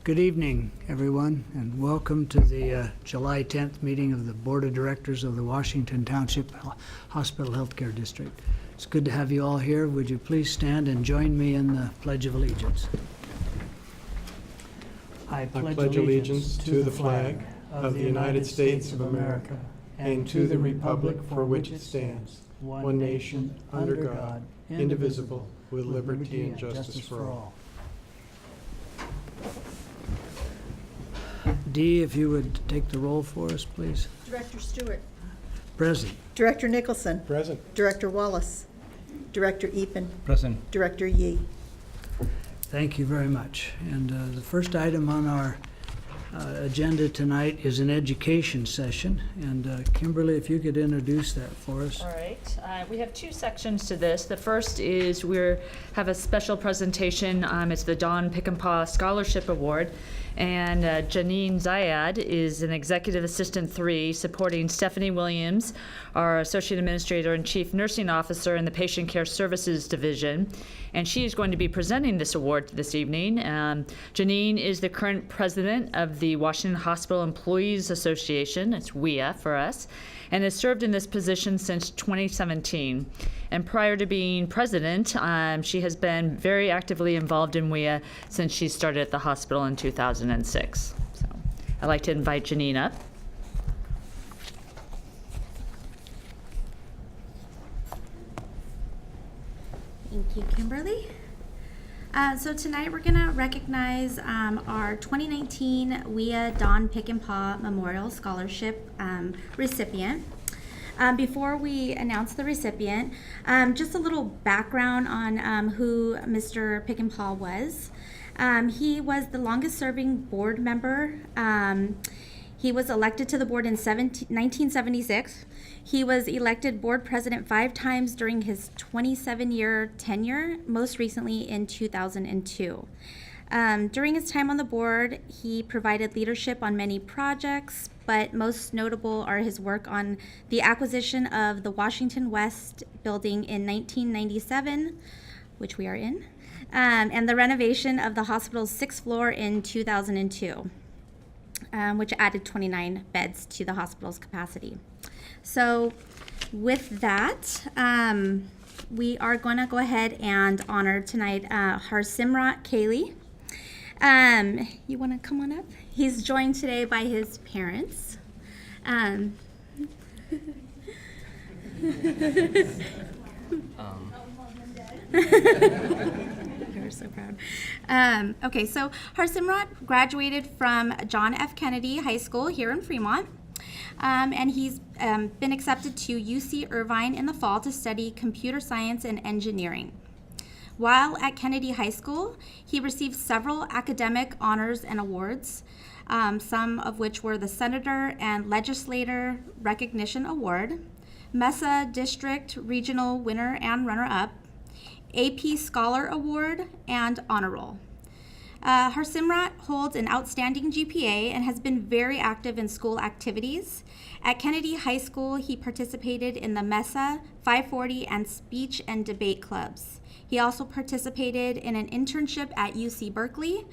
Good evening, everyone, and welcome to the July 10th meeting of the Board of Directors of the Washington Township Hospital Healthcare District. It's good to have you all here. Would you please stand and join me in the Pledge of Allegiance? I pledge allegiance to the flag of the United States of America and to the republic for which it stands, one nation, under God, indivisible, with liberty and justice for all. Dee, if you would take the roll for us, please. Director Stewart. Present. Director Nicholson. Present. Director Wallace. Director Epen. Present. Director Yee. Thank you very much. And the first item on our agenda tonight is an education session. And Kimberly, if you could introduce that for us. All right. We have two sections to this. The first is we have a special presentation. It's the Don Peckinpah Scholarship Award. And Janine Zayad is an Executive Assistant 3 supporting Stephanie Williams, our Associate Administrator and Chief Nursing Officer in the Patient Care Services Division. And she is going to be presenting this award this evening. Janine is the current president of the Washington Hospital Employees Association, it's WIA for us, and has served in this position since 2017. And prior to being president, she has been very actively involved in WIA since she started at the hospital in 2006. So I'd like to invite Janine up. Thank you, Kimberly. So tonight we're going to recognize our 2019 WIA Don Peckinpah Memorial Scholarship recipient. Before we announce the recipient, just a little background on who Mr. Peckinpah was. He was the longest serving board member. He was elected to the board in 1976. He was elected board president 5 times during his 27-year tenure, most recently in 2002. During his time on the board, he provided leadership on many projects, but most notable are his work on the acquisition of the Washington West building in 1997, which we are in, and the renovation of the hospital's 6th floor in 2002, which added 29 beds to the hospital's capacity. So with that, we are going to go ahead and honor tonight Harsimrat Kaylee. You want to come on up? He's joined today by his parents. You're so proud. Okay, so Harsimrat graduated from John F. Kennedy High School here in Fremont. And he's been accepted to UC Irvine in the fall to study computer science and engineering. While at Kennedy High School, he received several academic honors and awards, some of which were the Senator and Legislator Recognition Award, MESA District Regional Winner and Runner-Up, AP Scholar Award, and Honor Roll. Harsimrat holds an outstanding GPA and has been very active in school activities. At Kennedy High School, he participated in the MESA 540 and speech and debate clubs. He also participated in an internship at UC Berkeley.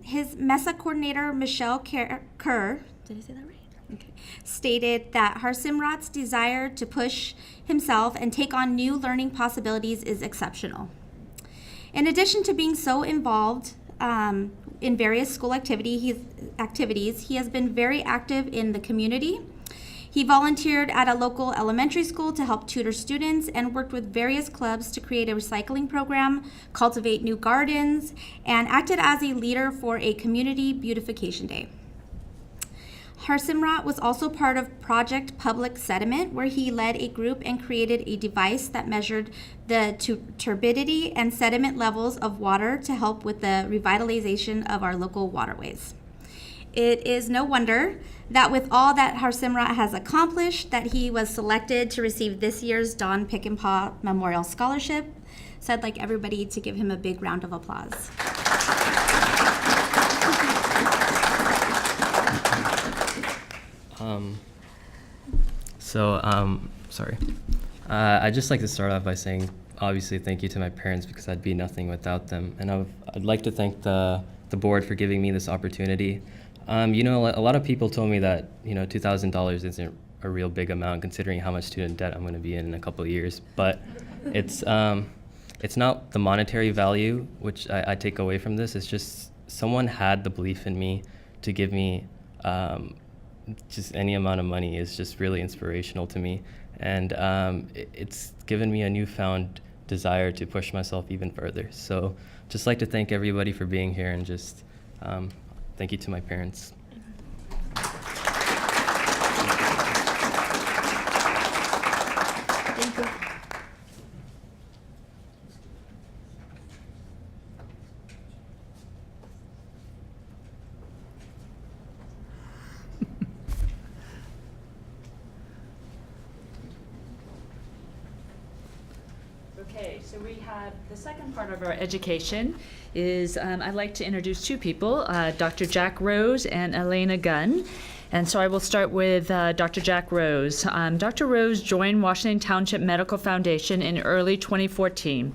His MESA coordinator, Michelle Kerr, did I say that right? Okay, stated that Harsimrat's desire to push himself and take on new learning possibilities is exceptional. In addition to being so involved in various school activities, he has been very active in the community. He volunteered at a local elementary school to help tutor students and worked with various clubs to create a recycling program, cultivate new gardens, and acted as a leader for a community beautification day. Harsimrat was also part of Project Public Sediment, where he led a group and created a device that measured the turbidity and sediment levels of water to help with the revitalization of our local waterways. It is no wonder that with all that Harsimrat has accomplished, that he was selected to receive this year's Don Peckinpah Memorial Scholarship. So I'd like everybody to give him a big round of applause. Sorry. I'd just like to start off by saying, obviously, thank you to my parents because I'd be nothing without them. And I'd like to thank the board for giving me this opportunity. A lot of people told me that, $2,000 isn't a real big amount considering how much student debt I'm going to be in a couple of years. But it's not the monetary value which I take away from this. It's just someone had the belief in me to give me just any amount of money is just really inspirational to me. And it's given me a newfound desire to push myself even further. So just like to thank everybody for being here and just thank you to my parents. Thank you. Okay, so we have the second part of our education is I'd like to introduce two people, Dr. Jack Rose and Elena Gunn. And so I will start with Dr. Jack Rose. Dr. Rose joined Washington Township Medical Foundation in early 2014.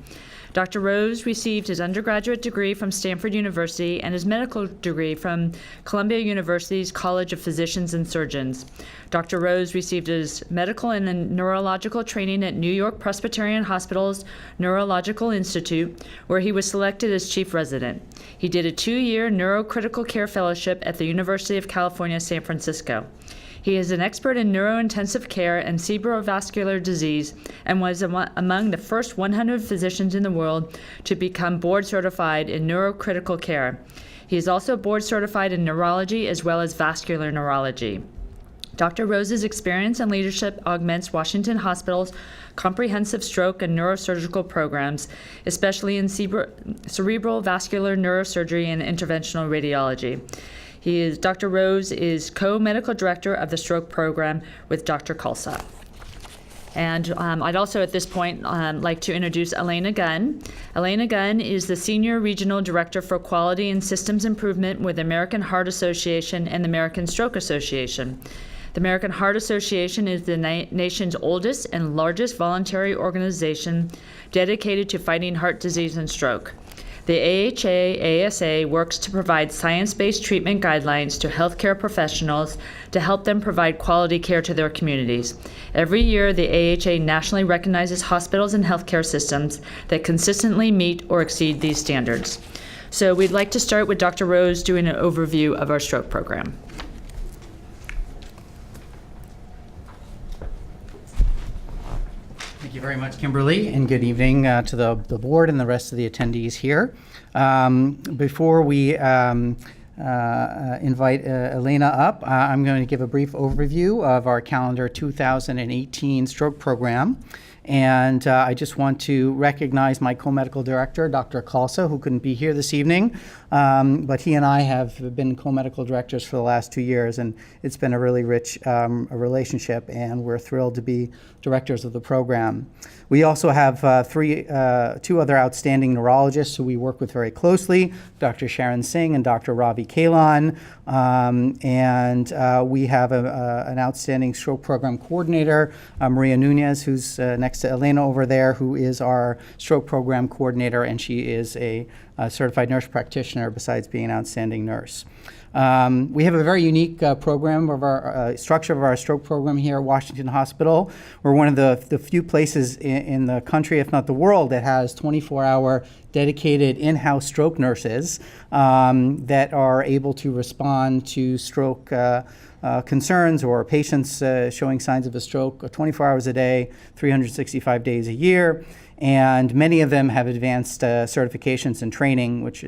Dr. Rose received his undergraduate degree from Stanford University and his medical degree from Columbia University's College of Physicians and Surgeons. Dr. Rose received his medical and neurological training at New York Presbyterian Hospital's Neurological Institute, where he was selected as chief resident. He did a 2-year neurocritical care fellowship at the University of California, San Francisco. He is an expert in neurointensive care and cerebrovascular disease and was among the first 100 physicians in the world to become board certified in neurocritical care. He is also board certified in neurology as well as vascular neurology. Dr. Rose's experience and leadership augments Washington Hospital's comprehensive stroke and neurosurgical programs, especially in cerebral vascular neurosurgery and interventional radiology. Dr. Rose is co-medical director of the stroke program with Dr. Kalsa. And I'd also at this point like to introduce Elena Gunn. Elena Gunn is the Senior Regional Director for Quality and Systems Improvement with the American Heart Association and the American Stroke Association. The American Heart Association is the nation's oldest and largest voluntary organization dedicated to fighting heart disease and stroke. The AHA-ASA works to provide science-based treatment guidelines to healthcare professionals to help them provide quality care to their communities. Every year, the AHA nationally recognizes hospitals and healthcare systems that consistently meet or exceed these standards. So we'd like to start with Dr. Rose doing an overview of our stroke program. Thank you very much, Kimberly, and good evening to the board and the rest of the attendees here. Before we invite Elena up, I'm going to give a brief overview of our calendar 2018 stroke program. And I just want to recognize my co-medical director, Dr. Kalsa, who couldn't be here this evening. But he and I have been co-medical directors for the last 2 years, and it's been a really rich relationship, and we're thrilled to be directors of the program. We also have two other outstanding neurologists who we work with very closely, Dr. Sharon Singh and Dr. Ravi Kalan. And we have an outstanding stroke program coordinator, Maria Nunez, who's next to Elena over there, who is our stroke program coordinator, and she is a certified nurse practitioner besides being an outstanding nurse. We have a very unique program of our structure of our stroke program here at Washington Hospital. We're one of the few places in the country, if not the world, that has 24-hour dedicated in-house stroke nurses that are able to respond to stroke concerns or patients showing signs of a stroke 24 hours a day, 365 days a year. And many of them have advanced certifications and training, which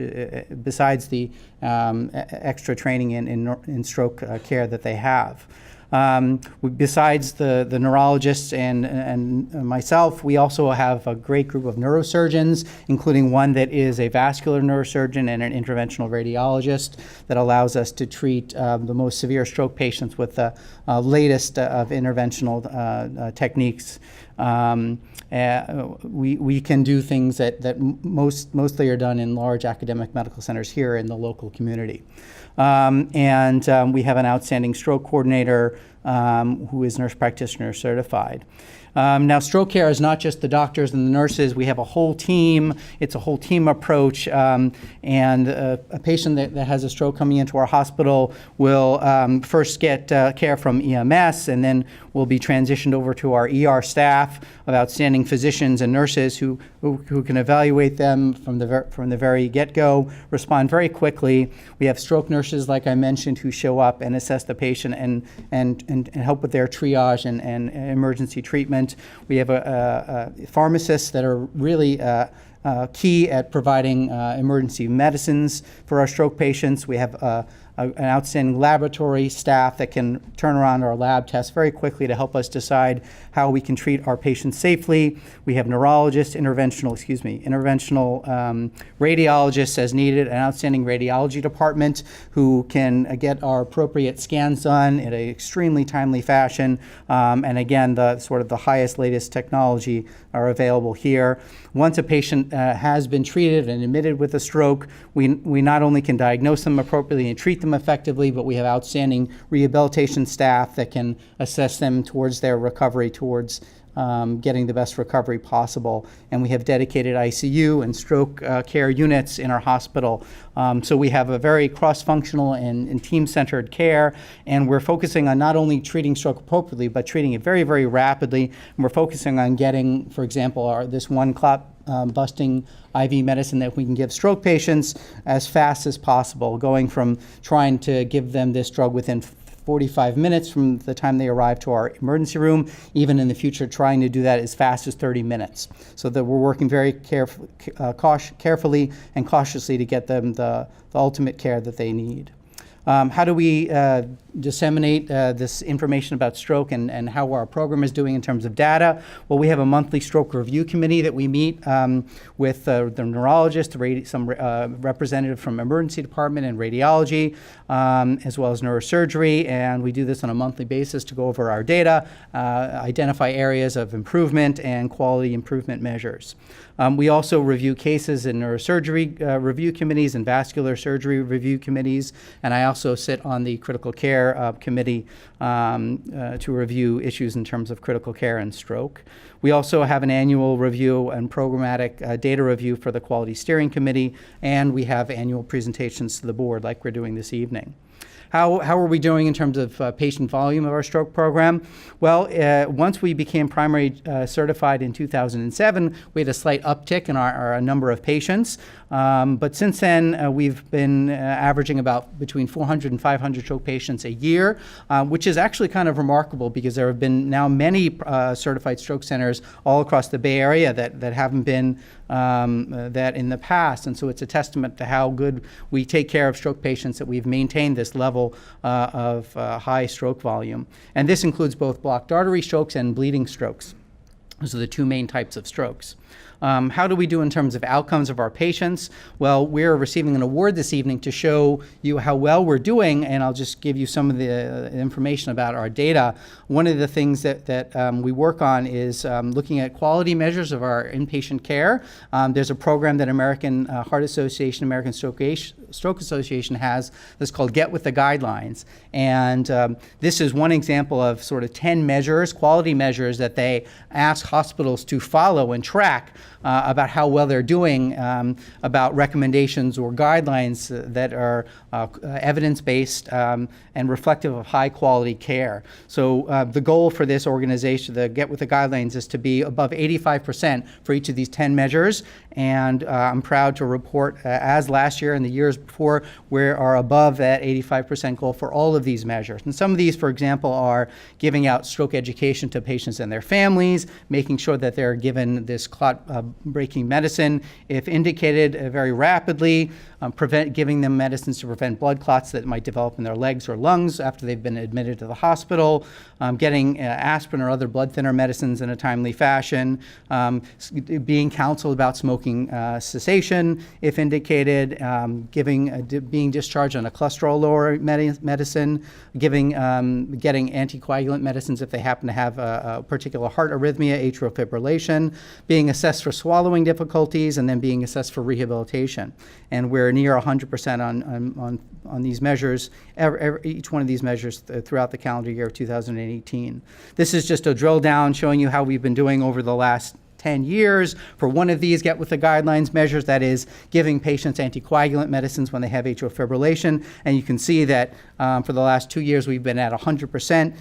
besides the extra training in stroke care that they have. Besides the neurologists and myself, we also have a great group of neurosurgeons, including one that is a vascular neurosurgeon and an interventional radiologist that allows us to treat the most severe stroke patients with the latest of interventional techniques. We can do things that mostly are done in large academic medical centers here in the local community. And we have an outstanding stroke coordinator who is nurse practitioner certified. Now, stroke care is not just the doctors and the nurses. We have a whole team. It's a whole team approach. And a patient that has a stroke coming into our hospital will first get care from EMS, and then will be transitioned over to our ER staff of outstanding physicians and nurses who can evaluate them from the very get-go, respond very quickly. We have stroke nurses, like I mentioned, who show up and assess the patient and help with their triage and emergency treatment. We have pharmacists that are really key at providing emergency medicines for our stroke patients. We have an outstanding laboratory staff that can turn around our lab tests very quickly to help us decide how we can treat our patients safely. We have neurologists, interventional radiologists as needed, an outstanding radiology department who can get our appropriate scans done in an extremely timely fashion. And again, the sort of the highest, latest technology are available here. Once a patient has been treated and admitted with a stroke, we not only can diagnose them appropriately and treat them effectively, but we have outstanding rehabilitation staff that can assess them towards their recovery, towards getting the best recovery possible. And we have dedicated ICU and stroke care units in our hospital. So we have a very cross-functional and team-centered care, and we're focusing on not only treating stroke appropriately, but treating it very, very rapidly. And we're focusing on getting, for example, this one clot busting IV medicine that we can give stroke patients as fast as possible, going from trying to give them this drug within 45 minutes from the time they arrive to our emergency room, even in the future trying to do that as fast as 30 minutes. So that we're working very carefully and cautiously to get them the ultimate care that they need. How do we disseminate this information about stroke and how our program is doing in terms of data? Well, we have a monthly stroke review committee that we meet with the neurologist, some representative from emergency department and radiology, as well as neurosurgery, and we do this on a monthly basis to go over our data, identify areas of improvement and quality improvement measures. We also review cases in neurosurgery review committees and vascular surgery review committees, and I also sit on the critical care committee to review issues in terms of critical care and stroke. We also have an annual review and programmatic data review for the Quality Steering Committee, and we have annual presentations to the board like we're doing this evening. How are we doing in terms of patient volume of our stroke program? Well, once we became primary certified in 2007, we had a slight uptick in our number of patients. But since then, we've been averaging about between 400 and 500 stroke patients a year, which is actually kind of remarkable because there have been now many certified stroke centers all across the Bay Area that haven't been that in the past. And so it's a testament to how good we take care of stroke patients that we've maintained this level of high stroke volume. And this includes both blocked artery strokes and bleeding strokes. Those are the two main types of strokes. How do we do in terms of outcomes of our patients? Well, we're receiving an award this evening to show you how well we're doing, and I'll just give you some of the information about our data. One of the things that we work on is looking at quality measures of our inpatient care. There's a program that American Heart Association, American Stroke Association has that's called Get With The Guidelines. And this is one example of sort of 10 measures, quality measures that they ask hospitals to follow and track about how well they're doing, about recommendations or guidelines that are evidence-based and reflective of high-quality care. So the goal for this organization, the Get With The Guidelines, is to be above 85% for each of these 10 measures. And I'm proud to report, as last year and the years before, we are above that 85% goal for all of these measures. And some of these, for example, are giving out stroke education to patients and their families, making sure that they're given this clot-breaking medicine, if indicated, very rapidly, giving them medicines to prevent blood clots that might develop in their legs or lungs after they've been admitted to the hospital, getting aspirin or other blood thinner medicines in a timely fashion, being counseled about smoking cessation if indicated, giving being discharged on a cholesterol-lowering medicine, getting anticoagulant medicines if they happen to have a particular heart arrhythmia, atrial fibrillation, being assessed for swallowing difficulties, and then being assessed for rehabilitation. And we're near 100% on these measures, each one of these measures throughout the calendar year of 2018. This is just a drill down showing you how we've been doing over the last 10 years for one of these get with the guidelines measures, that is giving patients anticoagulant medicines when they have atrial fibrillation. And you can see that for the last 2 years we've been at 100%,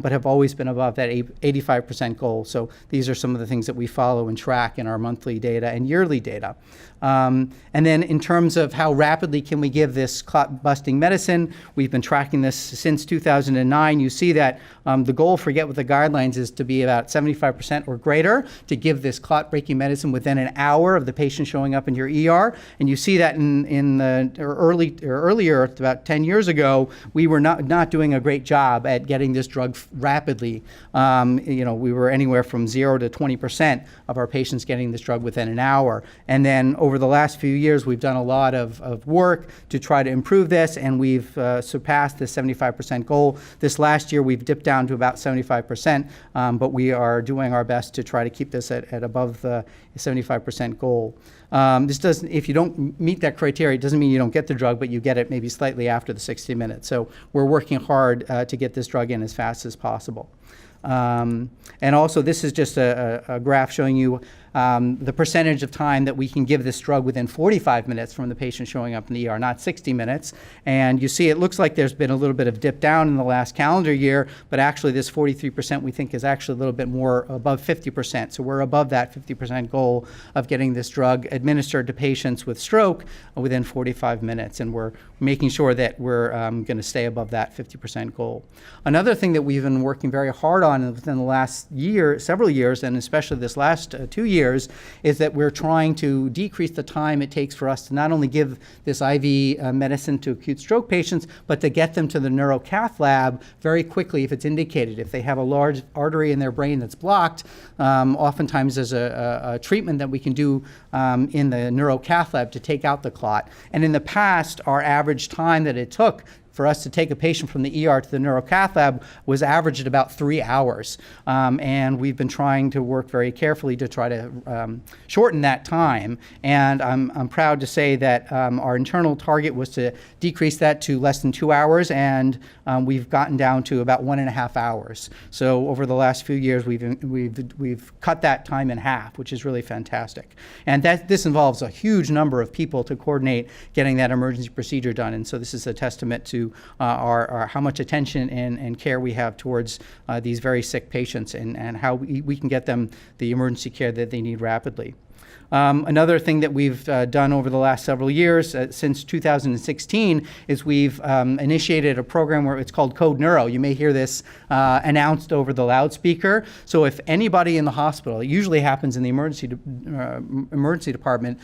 but have always been above that 85% goal. So these are some of the things that we follow and track in our monthly data and yearly data. And then in terms of how rapidly can we give this clot-busting medicine, we've been tracking this since 2009. You see that the goal for Get With The Guidelines is to be about 75% or greater to give this clot-breaking medicine within an hour of the patient showing up in your ER. And you see that in the earlier, about 10 years ago, we were not doing a great job at getting this drug rapidly. We were anywhere from 0 to 20% of our patients getting this drug within an hour. And then over the last few years, we've done a lot of work to try to improve this, and we've surpassed the 75% goal. This last year, we've dipped down to about 75%, but we are doing our best to try to keep this at above the 75% goal. If you don't meet that criteria, it doesn't mean you don't get the drug, but you get it maybe slightly after the 60 minutes. So we're working hard to get this drug in as fast as possible. And also, this is just a graph showing you the percentage of time that we can give this drug within 45 minutes from the patient showing up in the ER, not 60 minutes. And you see it looks like there's been a little bit of dip down in the last calendar year, but actually this 43% we think is actually a little bit more above 50%. So we're above that 50% goal of getting this drug administered to patients with stroke within 45 minutes. And we're making sure that we're going to stay above that 50% goal. Another thing that we've been working very hard on within the last several years, and especially this last 2 years, is that we're trying to decrease the time it takes for us to not only give this IV medicine to acute stroke patients, but to get them to the neurocath lab very quickly if it's indicated. If they have a large artery in their brain that's blocked, oftentimes there's a treatment that we can do in the neurocath lab to take out the clot. And in the past, our average time that it took for us to take a patient from the ER to the neurocath lab was averaged at about 3 hours. And we've been trying to work very carefully to try to shorten that time. And I'm proud to say that our internal target was to decrease that to less than 2 hours, and we've gotten down to about 1.5 hours. So over the last few years, we've cut that time in half, which is really fantastic. And this involves a huge number of people to coordinate getting that emergency procedure done. And so this is a testament to our how much attention and care we have towards these very sick patients, and how we can get them the emergency care that they need rapidly. Another thing that we've done over the last several years, since 2016, is we've initiated a program where it's called Code Neuro. You may hear this announced over the loudspeaker. So if anybody in the hospital, it usually happens in the emergency department,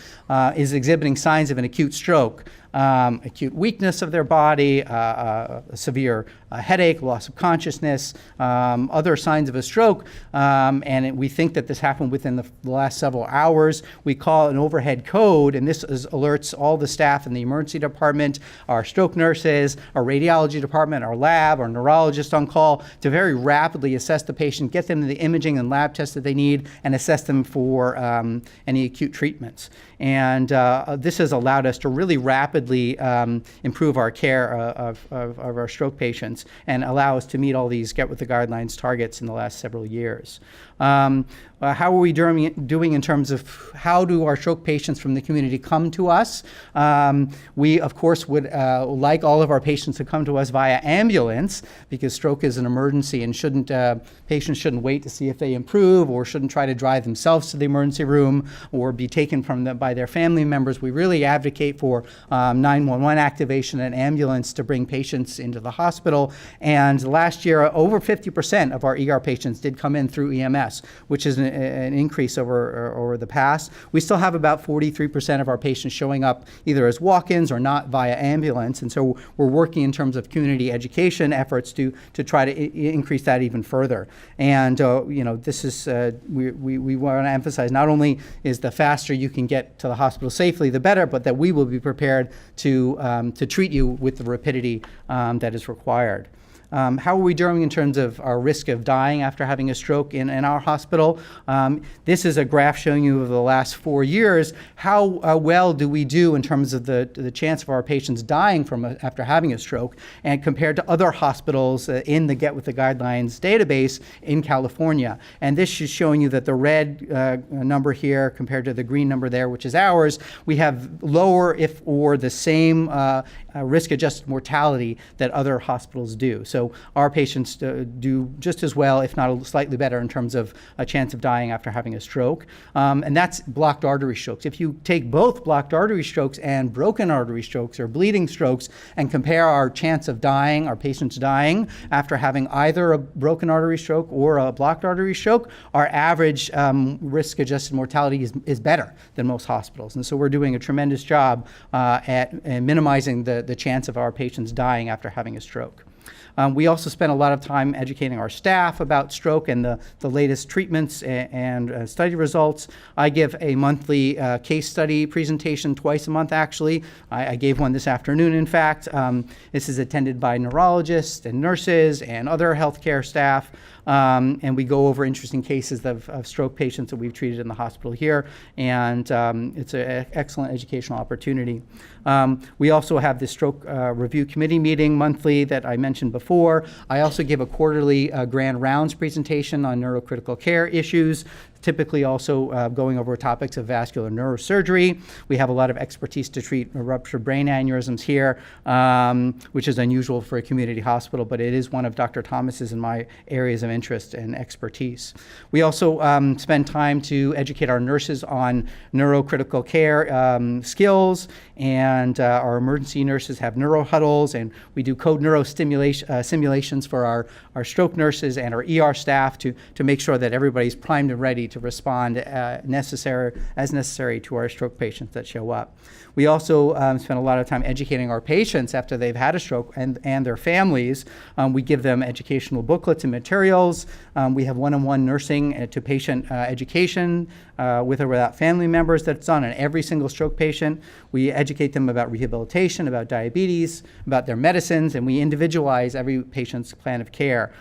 is exhibiting signs of an acute stroke, acute weakness of their body, a severe headache, loss of consciousness, other signs of a stroke, and we think that this happened within the last several hours, we call an overhead code, and this alerts all the staff in the emergency department, our stroke nurses, our radiology department, our lab, our neurologist on call, to very rapidly assess the patient, get them the imaging and lab tests that they need, and assess them for any acute treatments. And this has allowed us to really rapidly improve our care of our stroke patients and allow us to meet all these Get With The Guidelines targets in the last several years. How are we doing in terms of how do our stroke patients from the community come to us? We, of course, would like all of our patients to come to us via ambulance, because stroke is an emergency, and patients shouldn't wait to see if they improve, or shouldn't try to drive themselves to the emergency room or be taken from them by their family members. We really advocate for 911 activation and ambulance to bring patients into the hospital. And last year, over 50% of our ER patients did come in through EMS. EMS, which is an increase over the past. We still have about 43% of our patients showing up either as walk-ins or not via ambulance, and so we're working in terms of community education efforts to try to increase that even further. And this is we want to emphasize not only is the faster you can get to the hospital safely, the better, but that we will be prepared to treat you with the rapidity that is required. How are we doing in terms of our risk of dying after having a stroke in our hospital? This is a graph showing you over the last 4 years how well do we do in terms of the chance of our patients dying after having a stroke, and compared to other hospitals in the Get With The Guidelines database in California. And this is showing you that the red number here compared to the green number there, which is ours, we have lower or the same risk-adjusted mortality that other hospitals do. So our patients do just as well, if not slightly better, in terms of a chance of dying after having a stroke. And that's blocked artery strokes. If you take both blocked artery strokes and broken artery strokes or bleeding strokes and compare our chance of dying, our patients dying after having either a broken artery stroke or a blocked artery stroke, our average risk-adjusted mortality is better than most hospitals. And so we're doing a tremendous job at minimizing the chance of our patients dying after having a stroke. We also spend a lot of time educating our staff about stroke and the latest treatments and study results. I give a monthly case study presentation twice a month, actually. I gave one this afternoon, in fact. This is attended by neurologists and nurses and other healthcare staff. And we go over interesting cases of stroke patients that we've treated in the hospital here, and it's an excellent educational opportunity. We also have the stroke review committee meeting monthly that I mentioned before. I also give a quarterly grand rounds presentation on neurocritical care issues, typically also going over topics of vascular neurosurgery. We have a lot of expertise to treat ruptured brain aneurysms here, which is unusual for a community hospital, but it is one of Dr. Thomas's and my areas of interest and expertise. We also spend time to educate our nurses on neurocritical care skills, and our emergency nurses have neuro huddles, and we do code neuro simulations for our stroke nurses and our ER staff to make sure that everybody's primed and ready to respond as necessary to our stroke patients that show up. We also spend a lot of time educating our patients after they've had a stroke and their families. We give them educational booklets and materials. We have one-on-one nursing to patient education with or without family members that's done on every single stroke patient. We educate them about rehabilitation, about diabetes, about their medicines, and we individualize every patient's plan of care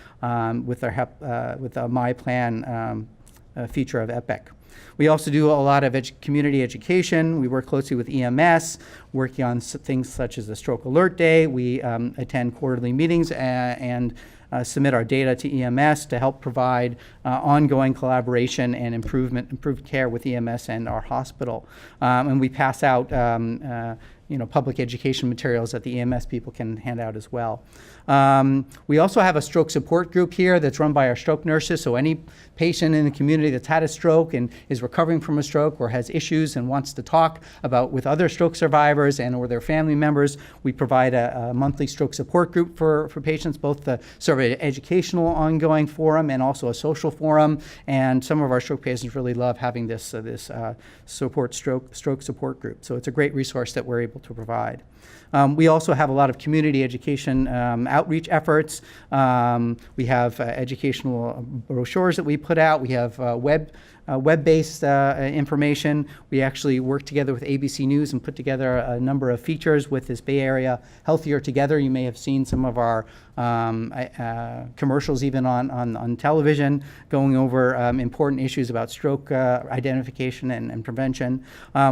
with the My Plan feature of Epic. We also do a lot of community education. We work closely with EMS, working on things such as the Stroke Alert Day. We attend quarterly meetings and submit our data to EMS to help provide ongoing collaboration and improved care with EMS and our hospital. And we pass out public education materials that the EMS people can hand out as well. We also have a stroke support group here that's run by our stroke nurses, so any patient in the community that's had a stroke and is recovering from a stroke or has issues and wants to talk about with other stroke survivors and or their family members, we provide a monthly stroke support group for patients, both the sort of educational ongoing forum and also a social forum, and some of our stroke patients really love having this stroke support group. So it's a great resource that we're able to provide. We also have a lot of community education outreach efforts. We have educational brochures that we put out. We have web-based information. We actually work together with ABC News and put together a number of features with this Bay Area Healthier Together. You may have seen some of our commercials even on television going over important issues about stroke identification and prevention.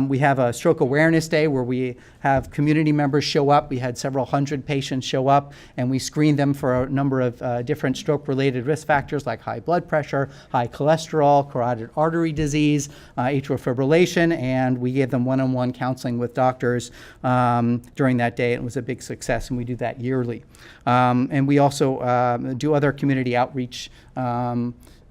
We have a Stroke Awareness Day where we have community members show up. We had several hundred patients show up, and we screened them for a number of different stroke-related risk factors like high blood pressure, high cholesterol, carotid artery disease, atrial fibrillation, and we gave them one-on-one counseling with doctors during that day. It was a big success, and we do that yearly. And we also do other community outreach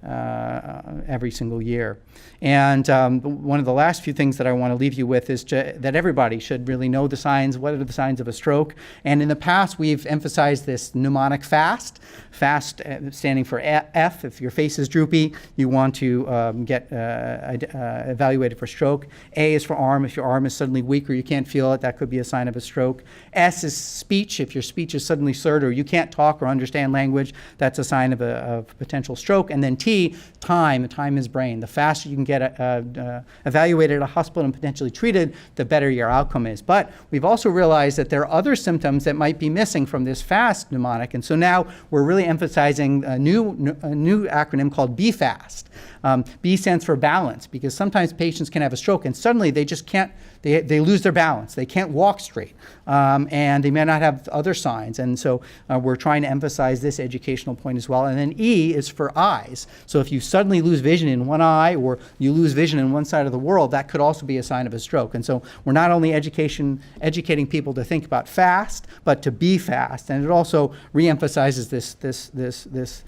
every single year. And one of the last few things that I want to leave you with is that everybody should really know the signs. What are the signs of a stroke? And in the past, we've emphasized this mnemonic FAST. FAST standing for F. If your face is droopy, you want to get evaluated for stroke. A is for arm. If your arm is suddenly weak or you can't feel it, that could be a sign of a stroke. S is speech. If your speech is suddenly slurred or you can't talk or understand language, that's a sign of a potential stroke. And then T, time. Time is brain. The faster you can get evaluated at a hospital and potentially treated, the better your outcome is. But we've also realized that there are other symptoms that might be missing from this FAST mnemonic. And so now we're really emphasizing a new acronym called BFAST. B stands for balance, because sometimes patients can have a stroke and suddenly they just can't, they lose their balance. They can't walk straight, and they may not have other signs. And so we're trying to emphasize this educational point as well. And then E is for eyes. So if you suddenly lose vision in one eye or you lose vision in one side of the world, that could also be a sign of a stroke. And so we're not only educating people to think about fast, but to be fast. And it also reemphasizes this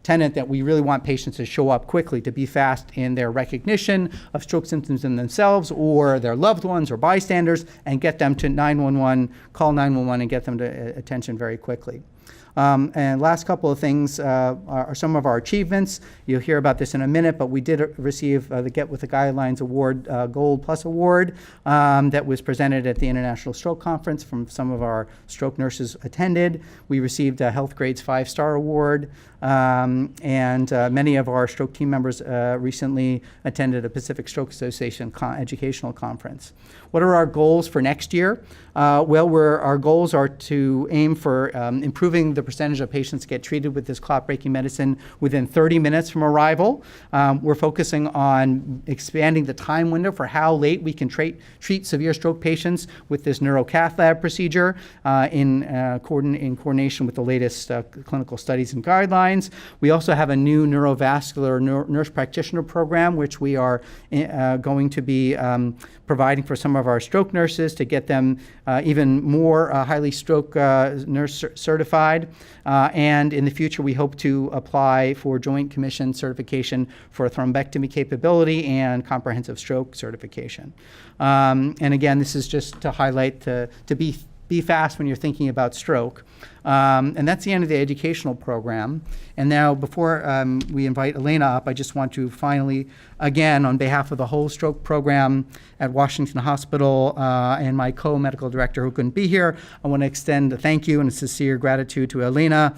tenet that we really want patients to show up quickly, to be fast in their recognition of stroke symptoms in themselves or their loved ones or bystanders, and get them to 911, call 911 and get them to attention very quickly. And last couple of things are some of our achievements. You'll hear about this in a minute, but we did receive the Get With the Guidelines Award, Gold Plus Award, that was presented at the International Stroke Conference from some of our stroke nurses attended. We received a Health Grades 5-Star Award, and many of our stroke team members recently attended a Pacific Stroke Association educational conference. What are our goals for next year? Our goals are to aim for improving the percentage of patients that get treated with this clot-breaking medicine within 30 minutes from arrival. We're focusing on expanding the time window for how late we can treat severe stroke patients with this neurocath lab procedure in coordination with the latest clinical studies and guidelines. We also have a new neurovascular nurse practitioner program, which we are going to be providing for some of our stroke nurses to get them even more highly stroke nurse certified. And in the future, we hope to apply for Joint Commission certification for thrombectomy capability and comprehensive stroke certification. And again, this is just to highlight to be fast when you're thinking about stroke. And that's the end of the educational program. And now, before we invite Elena up, I just want to finally, again, on behalf of the whole stroke program at Washington Hospital and my co-medical director who couldn't be here, I want to extend a thank you and a sincere gratitude to Elena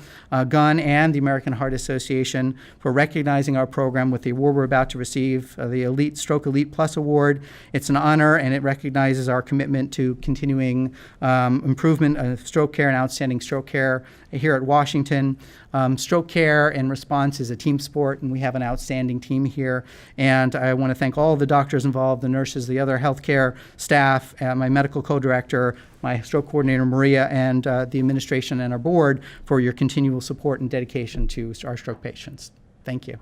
Gunn and the American Heart Association for recognizing our program with the award we're about to receive, the Stroke Elite Plus Award. It's an honor, and it recognizes our commitment to continuing improvement of stroke care and outstanding stroke care here at Washington. Stroke care and response is a team sport, and we have an outstanding team here. And I want to thank all of the doctors involved, the nurses, the other healthcare staff, my medical co-director, my stroke coordinator, Maria, and the administration and our board for your continual support and dedication to our stroke patients. Thank you.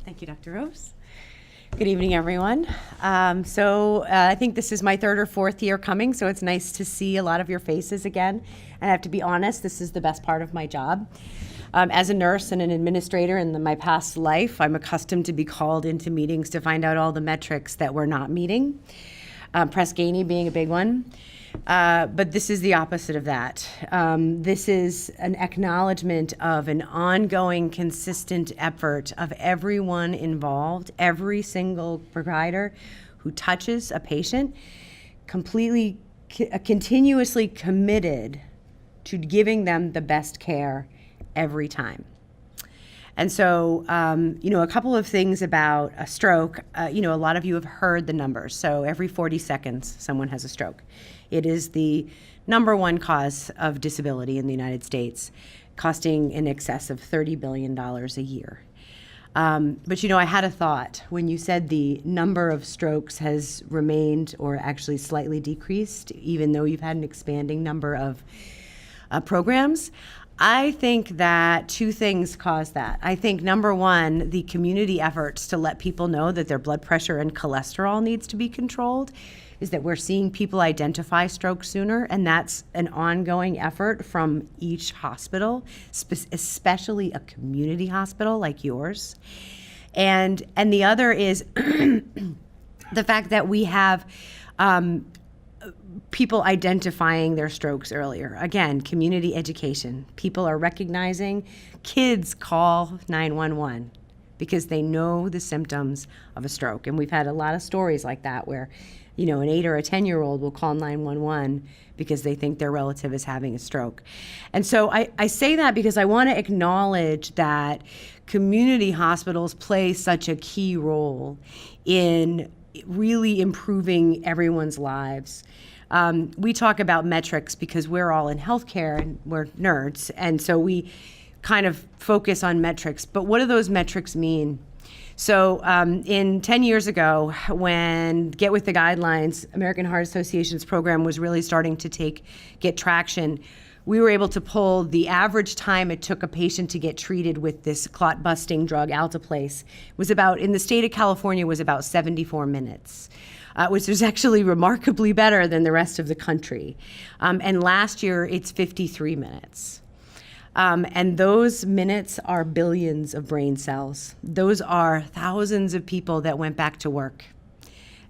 Thank you, Dr. Rose. Good evening, everyone. I think this is my third or fourth year coming, so it's nice to see a lot of your faces again. And I have to be honest, this is the best part of my job. As a nurse and an administrator in my past life, I'm accustomed to be called into meetings to find out all the metrics that we're not meeting, Press Ganey being a big one. But this is the opposite of that. This is an acknowledgement of an ongoing, consistent effort of everyone involved, every single provider who touches a patient, completely, continuously committed to giving them the best care every time. And so, a couple of things about a stroke. A lot of you have heard the numbers. So every 40 seconds, someone has a stroke. It is the number one cause of disability in the United States, costing in excess of $30 billion a year. But I had a thought when you said the number of strokes has remained or actually slightly decreased, even though you've had an expanding number of programs. I think that two things cause that. I think, number one, the community efforts to let people know that their blood pressure and cholesterol needs to be controlled is that we're seeing people identify stroke sooner, and that's an ongoing effort from each hospital, especially a community hospital like yours. And the other is the fact that we have people identifying their strokes earlier. Again, community education. People are recognizing, kids call 911 because they know the symptoms of a stroke. And we've had a lot of stories like that where, an 8 or a 10-year-old will call 911 because they think their relative is having a stroke. And so I say that because I want to acknowledge that community hospitals play such a key role in really improving everyone's lives. We talk about metrics because we're all in healthcare and we're nerds, and so we kind of focus on metrics. But what do those metrics mean? So in 10 years ago, when Get With the Guidelines, American Heart Association's program was really starting to get traction, we were able to pull the average time it took a patient to get treated with this clot-busting drug, Alteplase, was about, in the state of California, was about 74 minutes. Which is actually remarkably better than the rest of the country. And last year, it's 53 minutes. And those minutes are billions of brain cells. Those are thousands of people that went back to work,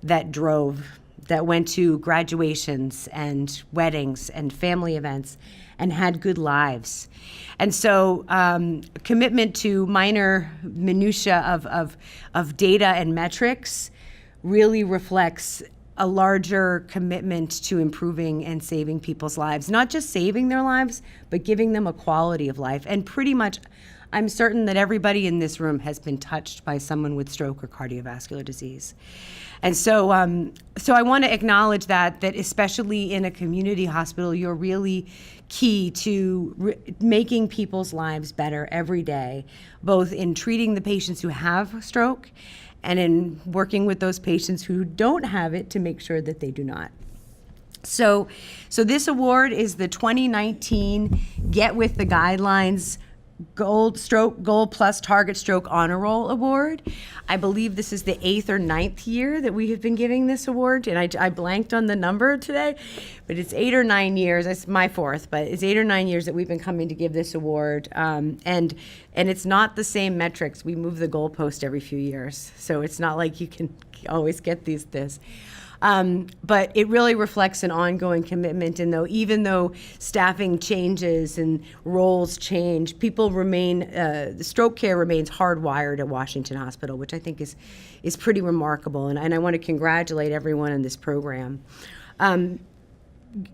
that drove, that went to graduations and weddings and family events and had good lives. And so commitment to minor minutia of data and metrics really reflects a larger commitment to improving and saving people's lives. Not just saving their lives, but giving them a quality of life. And pretty much, I'm certain that everybody in this room has been touched by someone with stroke or cardiovascular disease. And so I want to acknowledge that especially in a community hospital, you're really key to making people's lives better every day, both in treating the patients who have stroke and in working with those patients who don't have it to make sure that they do not. So this award is the 2019 Get With the Guidelines Gold Plus Target Stroke Honor Roll Award. I believe this is the 8th or 9th year that we have been giving this award, and I blanked on the number today, but it's 8 or 9 years. It's my 4th, but it's 8 or 9 years that we've been coming to give this award, and it's not the same metrics. We move the goalpost every few years, so it's not like you can always get this. But it really reflects an ongoing commitment, and even though staffing changes and roles change, people remain, the stroke care remains hardwired at Washington Hospital, which I think is pretty remarkable, and I want to congratulate everyone in this program.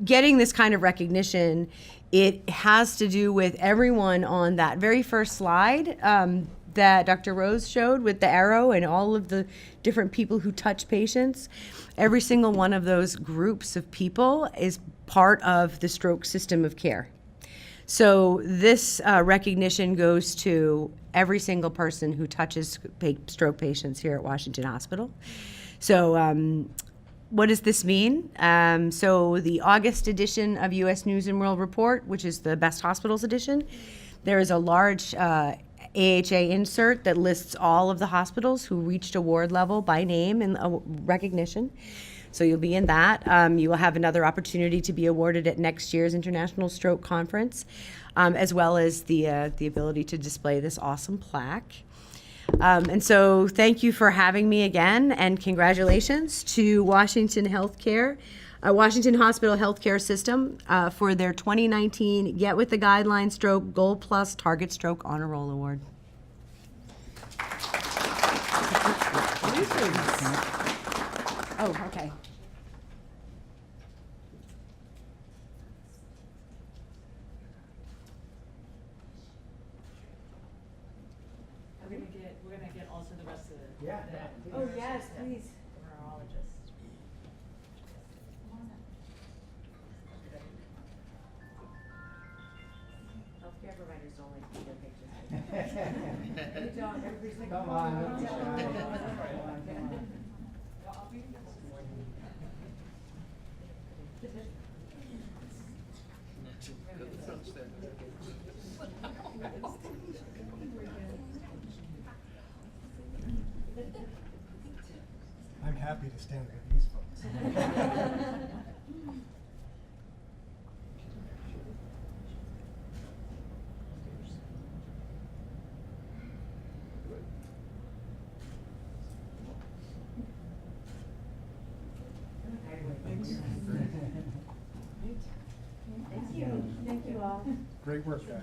Getting this kind of recognition, it has to do with everyone on that very first slide that Dr. Rose showed with the arrow and all of the different people who touch patients. Every single one of those groups of people is part of the stroke system of care. So this recognition goes to every single person who touches stroke patients here at Washington Hospital. So what does this mean? So the August edition of U.S. News and World Report, which is the Best Hospitals edition, there is a large AHA insert that lists all of the hospitals who reached award level by name and recognition. So you'll be in that. You will have another opportunity to be awarded at next year's International Stroke Conference, as well as the ability to display this awesome plaque. And so thank you for having me again, and congratulations to Washington Hospital Healthcare System for their 2019 Get With the Guidelines Stroke Gold Plus Target Stroke Honor Roll Award. Oh, okay. We're gonna get also the rest of the. Yeah. Oh, yes, please. Neurologist. Healthcare providers don't like to take their pictures. Come on, don't be shy. Come on. I'm happy to stand with these folks. Great work, guys.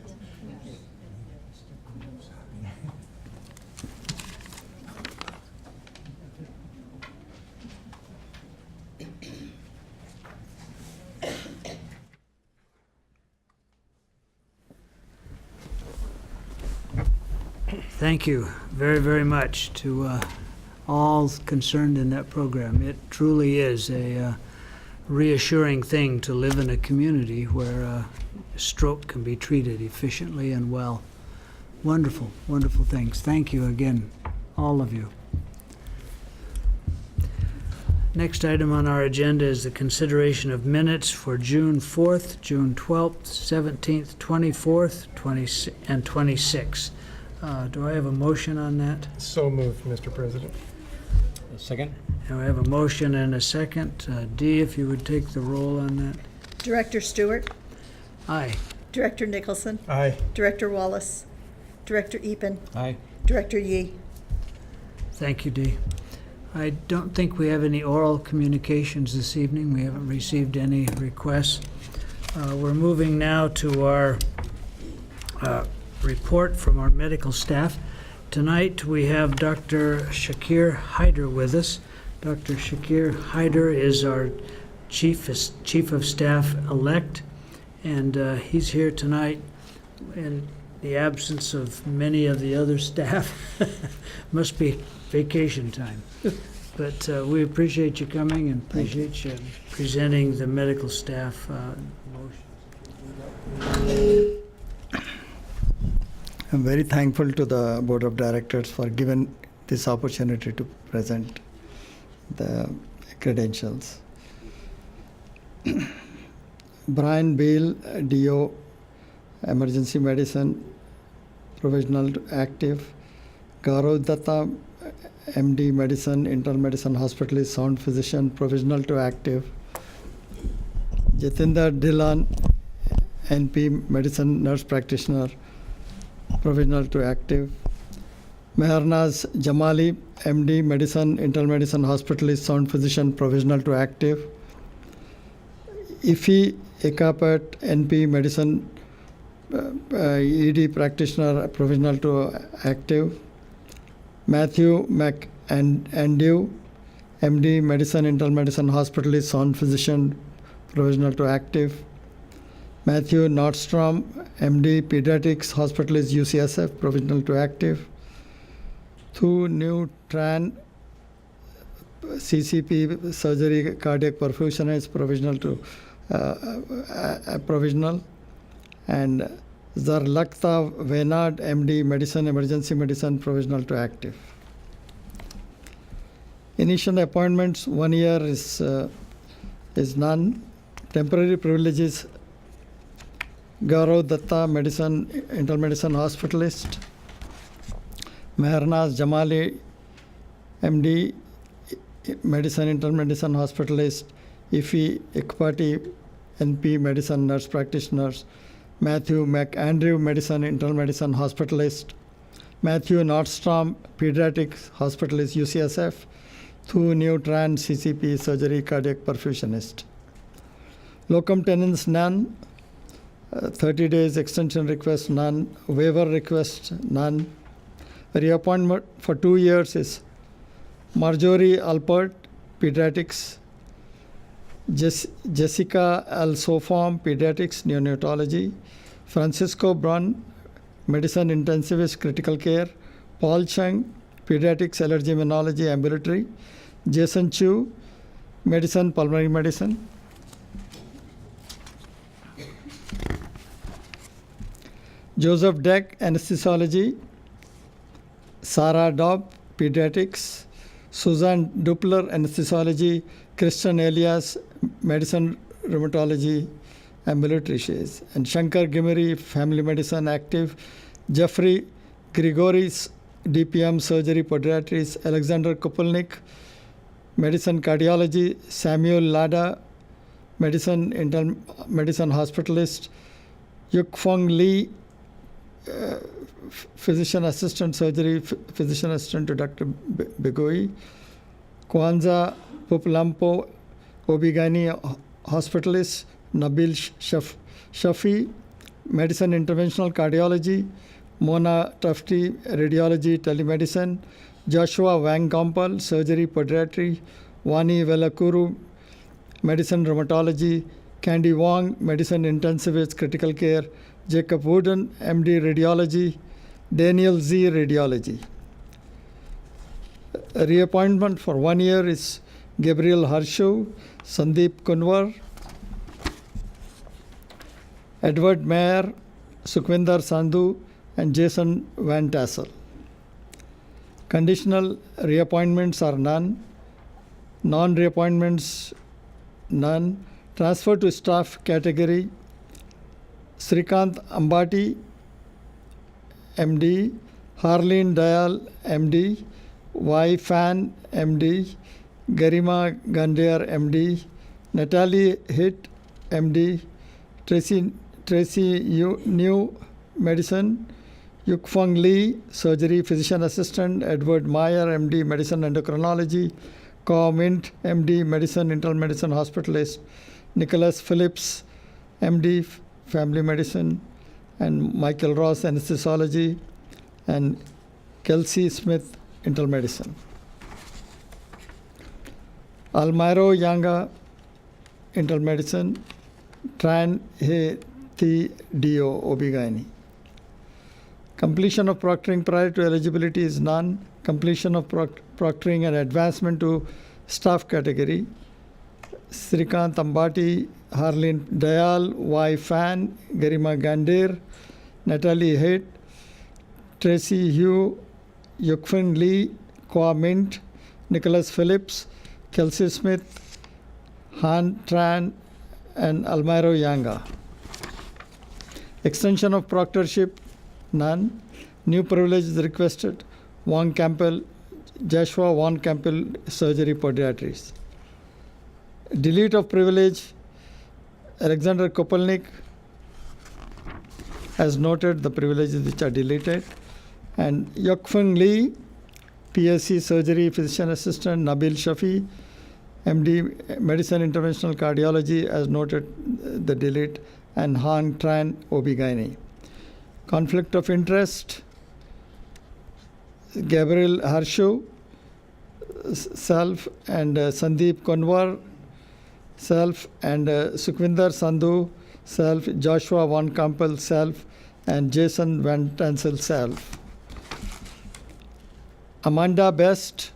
Thank you very, very much to all concerned in that program. It truly is a reassuring thing to live in a community where stroke can be treated efficiently and well. Wonderful, wonderful things. Thank you again, all of you. Next item on our agenda is the consideration of minutes for June 4th, June 12th, 17th, 24th, and 26th. Do I have a motion on that? So moved, Mr. President. Second? Now I have a motion and a second. Dee, if you would take the roll on that. Director Stewart, Aye. Director Nicholson, Aye. Director Wallace, Director Epen, Aye. Director Yee. Thank you, Dee. I don't think we have any oral communications this evening. We haven't received any requests. We're moving now to our report from our medical staff. Tonight we have Dr. Shakir Haider with us. Dr. Shakir Haider is our chief of staff elect, and he's here tonight in the absence of many of the other staff. Must be vacation time. But we appreciate you coming and appreciate you presenting the medical staff motion. I'm very thankful to the Board of Directors for giving this opportunity to present the credentials. Brian Beal, DO, Emergency Medicine, Provisional to Active. Gaurav Datta, MD Medicine, Internal Medicine Hospitalist, Sound Physician, Provisional to Active. Jatinder Dhillon, NP Medicine, Nurse Practitioner, Provisional to Active. Mehrnaz Jamali, MD Medicine, Internal Medicine Hospitalist, Sound Physician, Provisional to Active. Ifi Ekapat, NP Medicine, ED Practitioner, Provisional to Active. Matthew McAndew, MD Medicine, Internal Medicine Hospitalist, Sound Physician, Provisional to Active. Matthew Nordstrom, MD Pediatrics Hospitalist, UCSF, Provisional to Active. Thu New Tran, CCP Surgery Cardiac Perfusionist, Provisional to Provisional. And Zarlakta Venad, MD Medicine, Emergency Medicine, Provisional to Active. Initial appointments, 1 year is none. Temporary privileges, Gaurav Datta, Medicine, Internal Medicine Hospitalist. Mehrnaz Jamali, MD, Medicine, Internal Medicine Hospitalist. Ifi Ekpati, NP Medicine, Nurse Practitioners. Matthew McAndrew, Medicine, Internal Medicine Hospitalist. Matthew Nordstrom, Pediatrics Hospitalist, UCSF. Thu New Tran, CCP Surgery Cardiac Perfusionist. Locum tenens, none. 30 days extension request, none. Waiver request, none. Reappointment for 2 years is Marjorie Alpert, Pediatrics. Jessica L. Sofom, Pediatrics, Neonatology. Francisco Brun, Medicine Intensivist, Critical Care. Paul Cheng, Pediatrics, Allergy Immunology, Ambulatory. Jason Chu, Medicine, Pulmonary Medicine. Joseph Deck, Anesthesiology. Sarah Dobb, Pediatrics. Susan Dupler, Anesthesiology. Christian Elias, Medicine, Rheumatology, Ambulatory Shares. And Shankar Gimiri, Family Medicine, Active. Jeffrey Grigoris, DPM, Surgery, Podiatrics. Alexander Kopelnik, Medicine Cardiology, Samuel Lada, Medicine Hospitalist, Yuk Feng Lee, Physician Assistant Surgery, Physician Assistant to Dr. Begoi, Kwanzaa Pupulampo, OB/GYN Hospitalist, Nabil Shafi, Medicine Interventional Cardiology, Mona Tufti, Radiology, Telemedicine, Joshua Wang Gompal, Surgery, Podiatry, Wani Velakuru, Medicine Rheumatology, Candy Wong, Medicine Intensivist Critical Care, Jacob Wooden, MD Radiology, Daniel Z Radiology. A reappointment for 1 year is Gabriel Harshaw, Sandeep Kunwar, Edward Mayer, Sukhvinder Sandhu, and Jason Van Tassel. Conditional reappointments are none. Non-reappointments, none. Transfer to staff category, Srikant Ambati, MD, Harleen Dayal, MD, Y. Fan, MD, Garima Gandiar, MD, Natalie Hitt, MD, Tracy New, Medicine, Yukfeng Lee, Surgery, Physician Assistant, Edward Meyer, MD, Medicine Endocrinology, Kaw Mint, MD, Medicine, Internal Medicine Hospitalist, Nicholas Phillips, MD, Family Medicine, and Michael Ross, Anesthesiology, and Kelsey Smith, Internal Medicine. Almiro Yanga, Internal Medicine, Tran He Thi Dio, OB/GYN. Completion of proctoring prior to eligibility is none. Completion of proctoring and advancement to staff category, Srikant Ambati, Harleen Dayal, Y. Fan, Garima Gandir, Natalie Hitt, Tracy Hugh, Yukfin Lee, Kwa Mint, Nicholas Phillips, Kelsey Smith, Han Tran, and Almiro Yanga. Extension of proctorship, none. New privilege is requested. Wong Campbell, Joshua Wong Campbell, Surgery, Podiatries. Delete of privilege, Alexander Kopelnik has noted the privileges which are deleted. And Yukfeng Lee, PSC Surgery, Physician Assistant, Nabil Shafi, MD, Medicine Interventional Cardiology, as noted the delete, and Han Tran, OB/GYN. Conflict of interest, Gabriel Harshaw, self, and Sandeep Kunwar, self, and Sukhvinder Sandhu, self, Joshua Van Kampel, self, and Jason Van Tansel, self. Amanda Best,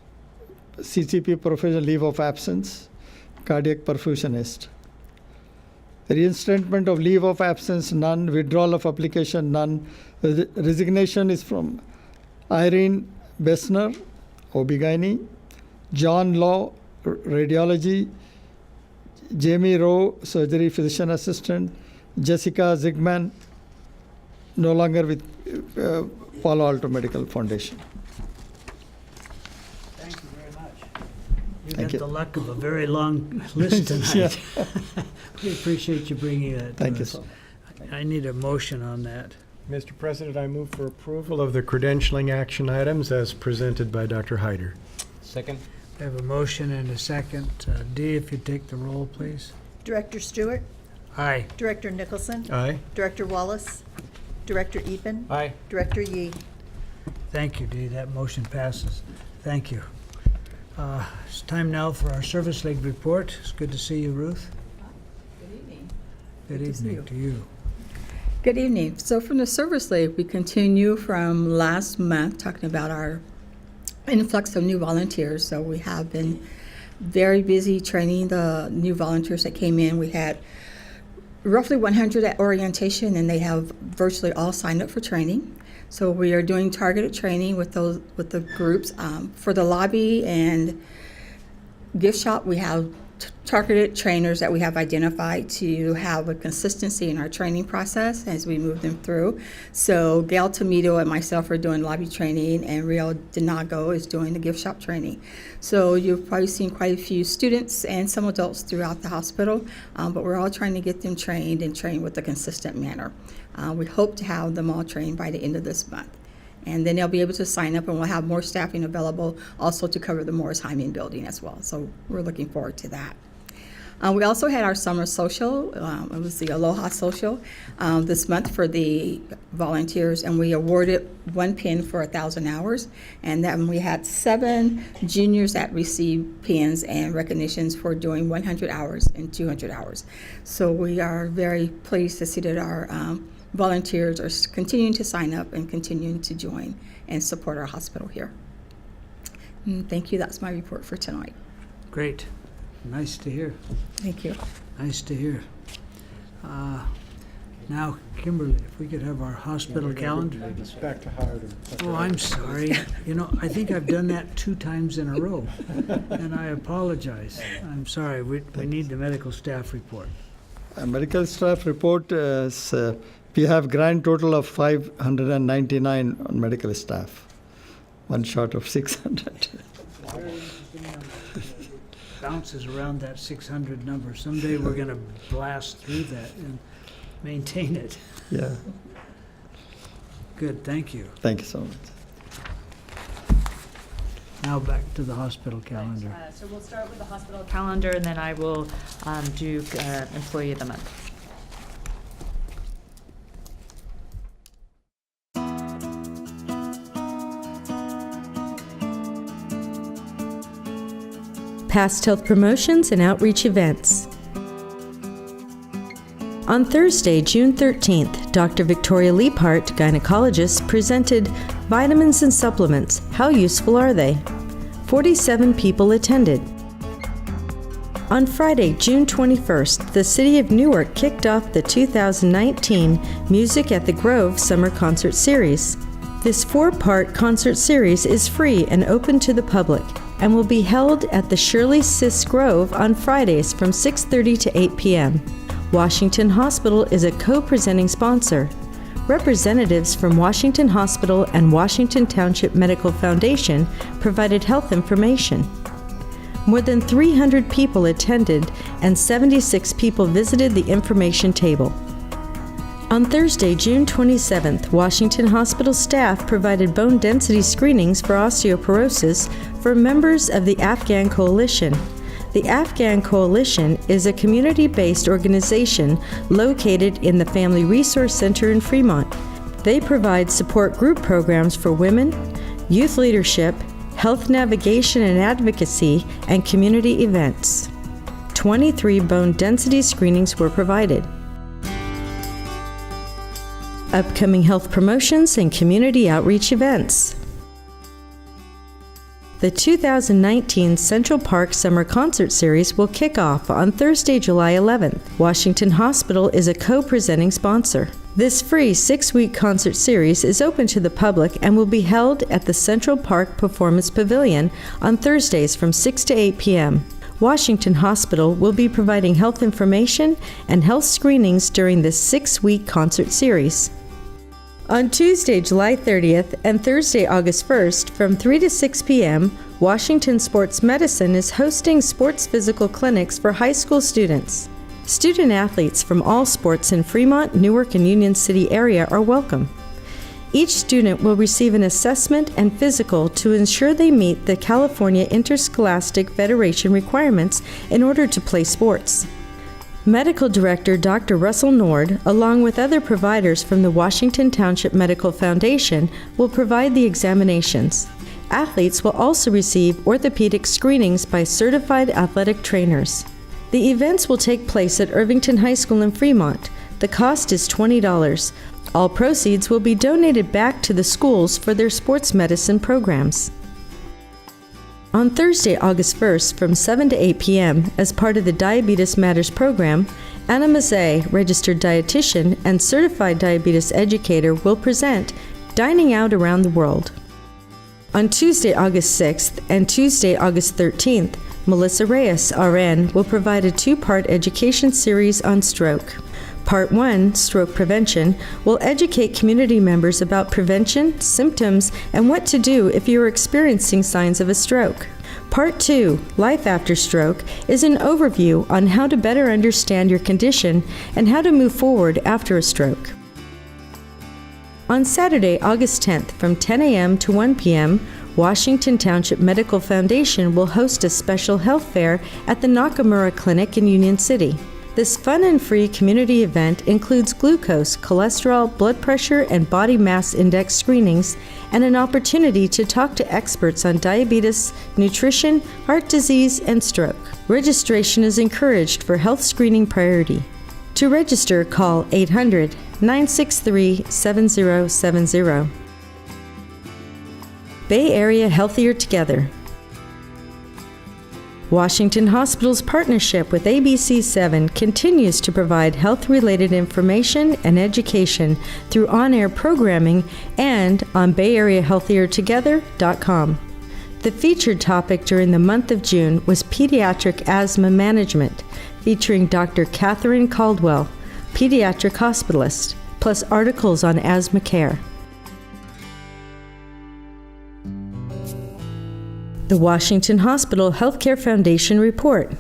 CCP Professional Leave of Absence, Cardiac Perfusionist. Reinstatement of leave of absence, none. Withdrawal of application, none. Resignation is from Irene Bessner, OB/GYN, John Law, Radiology, Jamie Rowe, Surgery, Physician Assistant, Jessica Zigman, no longer with Palo Alto Medical Foundation. Thank you very much. You Thank got you. the luck of a very long list tonight. Yeah. We appreciate you bringing that to Thank you, us. sir. I need a motion on that. Mr. President, I move for approval of the credentialing action items as presented by Dr. Hyder. Second. I have a motion and a second. Dee, if you take the roll, please. Director Stewart, Aye. Director Nicholson, Aye. Director Wallace, Director Epen, Aye. Director Yee. Thank you, Dee. That motion passes. Thank you. It's time now for our Service League report. It's good to see you, Ruth. Good evening. Good Good to see evening to you. Good evening. So from the Service League, we continue from last month talking about our influx of new volunteers. So we have been very busy training the new volunteers that came in. We had roughly 100 at orientation, and they have virtually all signed up for training. So we are doing targeted training with the groups for the lobby and gift shop. We have targeted trainers that we have identified to have a consistency in our training process as we move them through. So Gail Tomedo and myself are doing lobby training, and Rio Denago is doing the gift shop training. So you've probably seen quite a few students and some adults throughout the hospital, but we're all trying to get them trained and trained with a consistent manner. We hope to have them all trained by the end of this month. And then they'll be able to sign up, and we'll have more staffing available also to cover the Morris Hyman building as well. So we're looking forward to that. We also had our summer social. It was the Aloha Social this month for the volunteers, and we awarded 1 pin for 1,000 hours. And then we had 7 juniors that received pins and recognitions for doing 100 hours and 200 hours. So we are very pleased to see that our volunteers are continuing to sign up and continuing to join and support our hospital here. Thank you. That's my report for tonight. Great. Nice to hear. Thank you. Nice to hear. Now, Kimberly, if we could have our hospital calendar. Back to Howard. Oh, I'm sorry. You know, I think I've done that 2 times in a row, and I apologize. I'm sorry. We need the medical staff report. Medical staff report is we have grand total of 599 on medical staff, 1 short of 600. Bounces around that 600 number. Someday we're going to blast through that and maintain it. Yeah, Good, thank you. thank you so much. Now back to the hospital calendar. So we'll start with the hospital calendar, and then I will do employee of the month. Past health promotions and outreach events. On Thursday, June 13th, Dr. Victoria Leaphart, gynecologist, presented Vitamins and Supplements, How Useful Are They? 47 people attended. On Friday, June 21st, the City of Newark kicked off the 2019 Music at the Grove Summer Concert Series. This 4-part concert series is free and open to the public and will be held at the Shirley Sis Grove on Fridays from 6:30 to 8 p.m. Washington Hospital is a co-presenting sponsor. Representatives from Washington Hospital and Washington Township Medical Foundation provided health information. More than 300 people attended and 76 people visited the information table. On Thursday, June 27th, Washington Hospital staff provided bone density screenings for osteoporosis for members of the Afghan Coalition. The Afghan Coalition is a community-based organization located in the Family Resource Center in Fremont. They provide support group programs for women, youth leadership, health navigation and advocacy, and community events. 23 bone density screenings were provided. Upcoming health promotions and community outreach events. The 2019 Central Park Summer Concert Series will kick off on Thursday, July 11th. Washington Hospital is a co-presenting sponsor. This free 6-week concert series is open to the public and will be held at the Central Park Performance Pavilion on Thursdays from 6 to 8 p.m. Washington Hospital will be providing health information and health screenings during this 6-week concert series. On Tuesday, July 30th and Thursday, August 1st, from 3 to 6 p.m., Washington Sports Medicine is hosting sports physical clinics for high school students. Student athletes from all sports in Fremont, Newark, and Union City area are welcome. Each student will receive an assessment and physical to ensure they meet the California Interscholastic Federation requirements in order to play sports. Medical Director Dr. Russell Nord, along with other providers from the Washington Township Medical Foundation, will provide the examinations. Athletes will also receive orthopedic screenings by certified athletic trainers. The events will take place at Irvington High School in Fremont. The cost is $20. All proceeds will be donated back to the schools for their sports medicine programs. On Thursday, August 1st, from 7 to 8 p.m., as part of the Diabetes Matters program, Anna Mazzei, registered dietitian and certified diabetes educator, will present Dining Out Around the World. On Tuesday, August 6th and Tuesday, August 13th, Melissa Reyes, RN, will provide a two-part education series on stroke. Part 1, Stroke Prevention, will educate community members about prevention, symptoms, and what to do if you are experiencing signs of a stroke. Part 2, Life After Stroke, is an overview on how to better understand your condition and how to move forward after a stroke. On Saturday, August 10th, from 10 a.m. to 1 p.m., Washington Township Medical Foundation will host a special health fair at the Nakamura Clinic in Union City. This fun and free community event includes glucose, cholesterol, blood pressure, and body mass index screenings, and an opportunity to talk to experts on diabetes, nutrition, heart disease, and stroke. Registration is encouraged for health screening priority. To register, call 800-963-7070. Bay Area Healthier Together. Washington Hospital's partnership with ABC7 continues to provide health-related information and education through on-air programming and on BayAreaHealthierTogether.com. The featured topic during the month of June was pediatric asthma management, featuring Dr. Catherine Caldwell, pediatric hospitalist, plus articles on asthma care. The Washington Hospital Healthcare Foundation Report.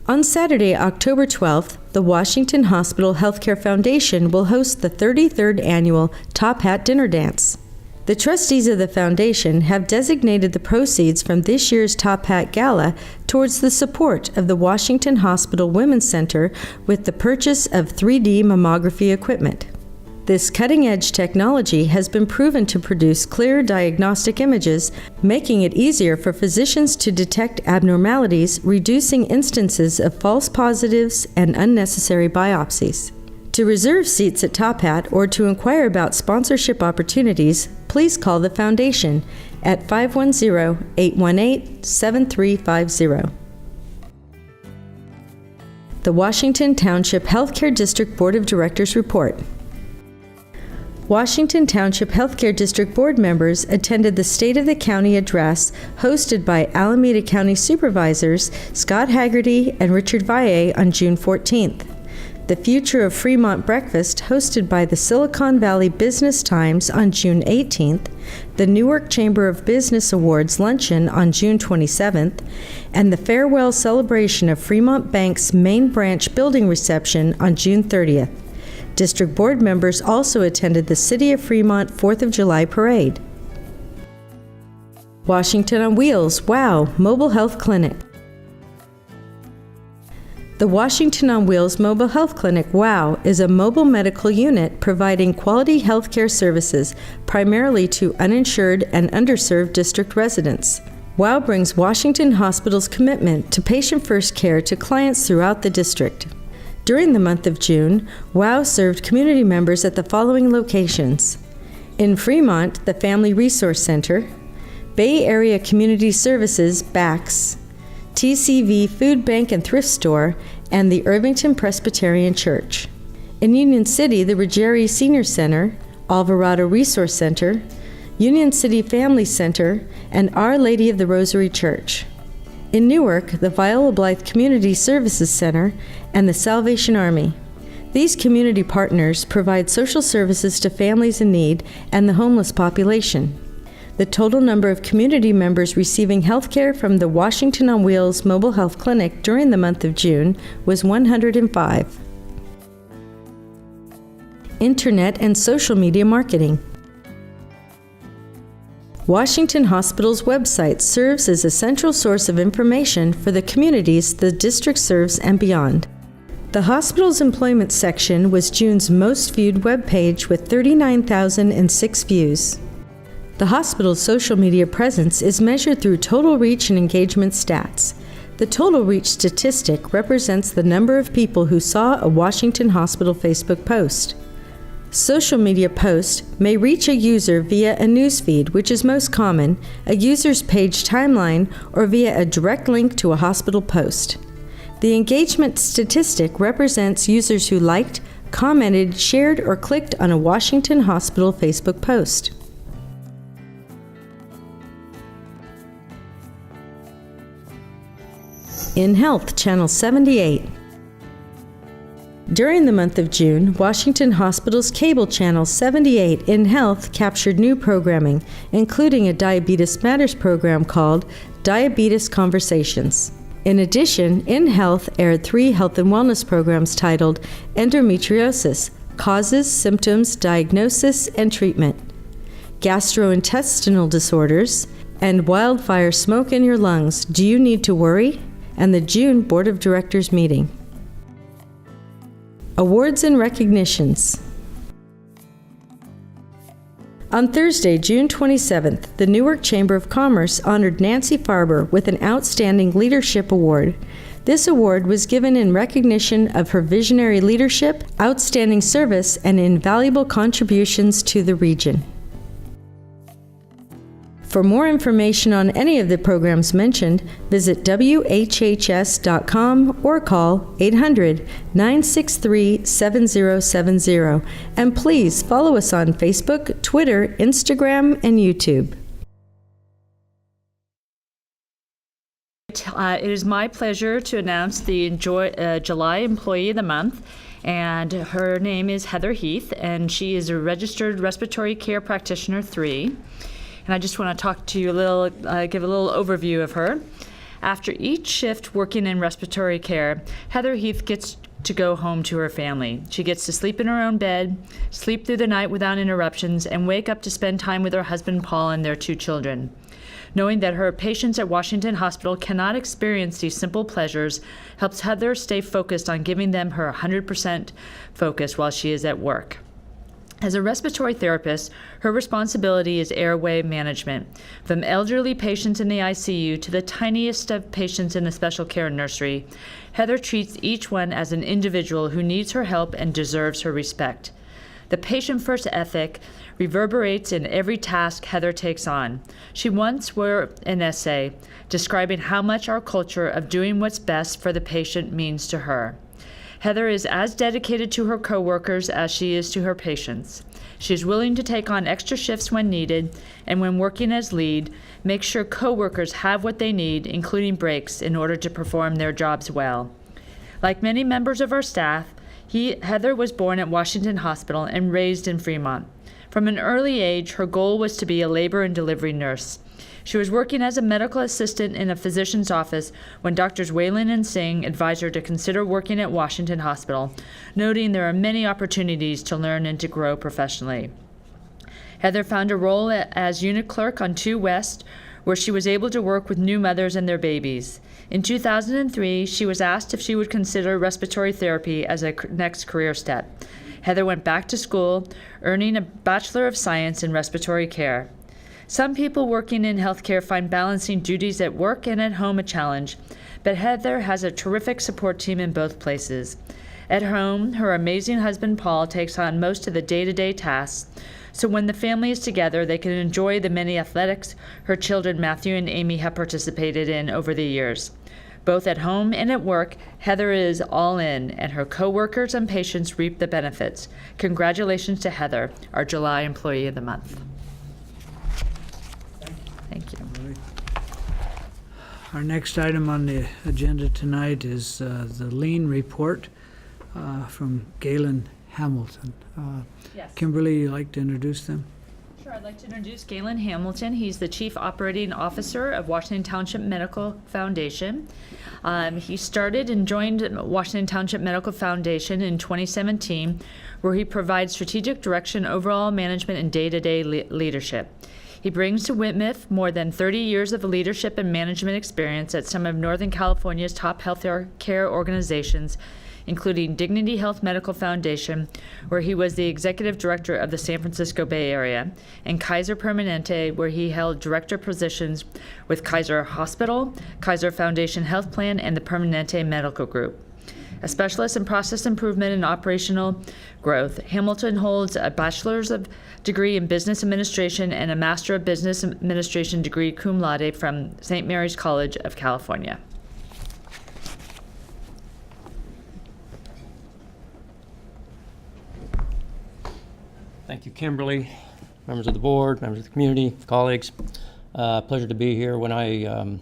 On Saturday, October 12th, the Washington Hospital Healthcare Foundation will host the 33rd annual Top Hat Dinner Dance. The trustees of the foundation have designated the proceeds from this year's Top Hat Gala towards the support of the Washington Hospital Women's Center with the purchase of 3D mammography equipment. This cutting-edge technology has been proven to produce clear diagnostic images, making it easier for physicians to detect abnormalities, reducing instances of false positives and unnecessary biopsies. To reserve seats at Top Hat or to inquire about sponsorship opportunities, please call the Foundation at 510-818-7350. The Washington Township Healthcare District Board of Directors Report. Washington Township Healthcare District Board members attended the State of the County address hosted by Alameda County Supervisors Scott Haggerty and Richard Valle on June 14th. The Future of Fremont Breakfast hosted by the Silicon Valley Business Times on June 18th, the Newark Chamber of Business Awards Luncheon on June 27th, and the farewell celebration of Fremont Bank's main branch building reception on June 30th. District Board members also attended the City of Fremont 4th of July Parade. Washington on Wheels, WOW, Mobile Health Clinic. The Washington on Wheels Mobile Health Clinic, WOW, is a mobile medical unit providing quality healthcare services primarily to uninsured and underserved district residents. WOW brings Washington Hospital's commitment to patient-first care to clients throughout the district. During the month of June, WOW served community members at the following locations: in Fremont, the Family Resource Center, Bay Area Community Services, BACS, TCV Food Bank and Thrift Store, and the Irvington Presbyterian Church. In Union City, the Ruggieri Senior Center, Alvarado Resource Center, Union City Family Center, and Our Lady of the Rosary Church. In Newark, the Viola Blythe Community Services Center and the Salvation Army. These community partners provide social services to families in need and the homeless population. The total number of community members receiving health care from the Washington on Wheels Mobile Health Clinic during the month of June was 105. Internet and social media marketing. Washington Hospital's website serves as a central source of information for the communities the district serves and beyond. The hospital's employment section was June's most viewed webpage with 39,006 views. The hospital's social media presence is measured through total reach and engagement stats. The total reach statistic represents the number of people who saw a Washington Hospital Facebook post. Social media posts may reach a user via a newsfeed, which is most common, a user's page timeline, or via a direct link to a hospital post. The engagement statistic represents users who liked, commented, shared, or clicked on a Washington Hospital Facebook post. InHealth Channel 78. During the month of June, Washington Hospital's cable channel 78 InHealth captured new programming, including a Diabetes Matters program called Diabetes Conversations. In addition, InHealth aired 3 health and wellness programs titled Endometriosis, Causes, Symptoms, Diagnosis, and Treatment, Gastrointestinal Disorders, and Wildfire Smoke in Your Lungs, Do You Need to Worry? And the June Board of Directors meeting. Awards and recognitions. On Thursday, June 27th, the Newark Chamber of Commerce honored Nancy Farber with an Outstanding Leadership Award. This award was given in recognition of her visionary leadership, outstanding service, and invaluable contributions to the region. For more information on any of the programs mentioned, visit WHHS.com or call 800-963-7070. And please follow us on Facebook, Twitter, Instagram, and YouTube. It is my pleasure to announce the July Employee of the Month, and her name is Heather Heath, and she is a Registered Respiratory Care Practitioner 3. And I just want to talk to you give a little overview of her. After each shift working in respiratory care, Heather Heath gets to go home to her family. She gets to sleep in her own bed, sleep through the night without interruptions, and wake up to spend time with her husband Paul and their 2 children. Knowing that her patients at Washington Hospital cannot experience these simple pleasures helps Heather stay focused on giving them her 100% focus while she is at work. As a respiratory therapist, her responsibility is airway management, from elderly patients in the ICU to the tiniest of patients in the special care nursery. Heather treats each one as an individual who needs her help and deserves her respect. The patient-first ethic reverberates in every task Heather takes on. She once wrote an essay describing how much our culture of doing what's best for the patient means to her. Heather is as dedicated to her coworkers as she is to her patients. She is willing to take on extra shifts when needed, and when working as lead, make sure coworkers have what they need, including breaks, in order to perform their jobs well. Like many members of our staff, Heather was born at Washington Hospital and raised in Fremont. From an early age, her goal was to be a labor and delivery nurse. She was working as a medical assistant in a physician's office when Drs. Whalen and Singh advised her to consider working at Washington Hospital, noting there are many opportunities to learn and to grow professionally. Heather found a role as unit clerk on 2 West, where she was able to work with new mothers and their babies. In 2003, she was asked if she would consider respiratory therapy as a next career step. Heather went back to school, earning a Bachelor of Science in Respiratory Care. Some people working in healthcare find balancing duties at work and at home a challenge, but Heather has a terrific support team in both places. At home, her amazing husband Paul takes on most of the day-to-day tasks, so when the family is together, they can enjoy the many athletics her children Matthew and Amy have participated in over the years. Both at home and at work, Heather is all in, and her coworkers and patients reap the benefits. Congratulations to Heather, our July Employee of the Month. Thank you. Our next item on the agenda tonight is the lien report from Galen Hamilton. Yes. Kimberly, you'd like to introduce them? Sure, I'd like to introduce Galen Hamilton. He's the Chief Operating Officer of Washington Township Medical Foundation. He started and joined Washington Township Medical Foundation in 2017, where he provides strategic direction, overall management, and day-to-day leadership. He brings to Whitmouth more than 30 years of leadership and management experience at some of Northern California's top health care organizations, including Dignity Health Medical Foundation, where he was the executive director of the San Francisco Bay Area, and Kaiser Permanente, where he held director positions with Kaiser Hospital, Kaiser Foundation Health Plan, and the Permanente Medical Group. A specialist in process improvement and operational growth, Hamilton holds a bachelor's degree in business administration and a master of business administration degree cum laude from St. Mary's College of California. Thank you, Kimberly, members of the board, members of the community, colleagues. Pleasure to be here. When I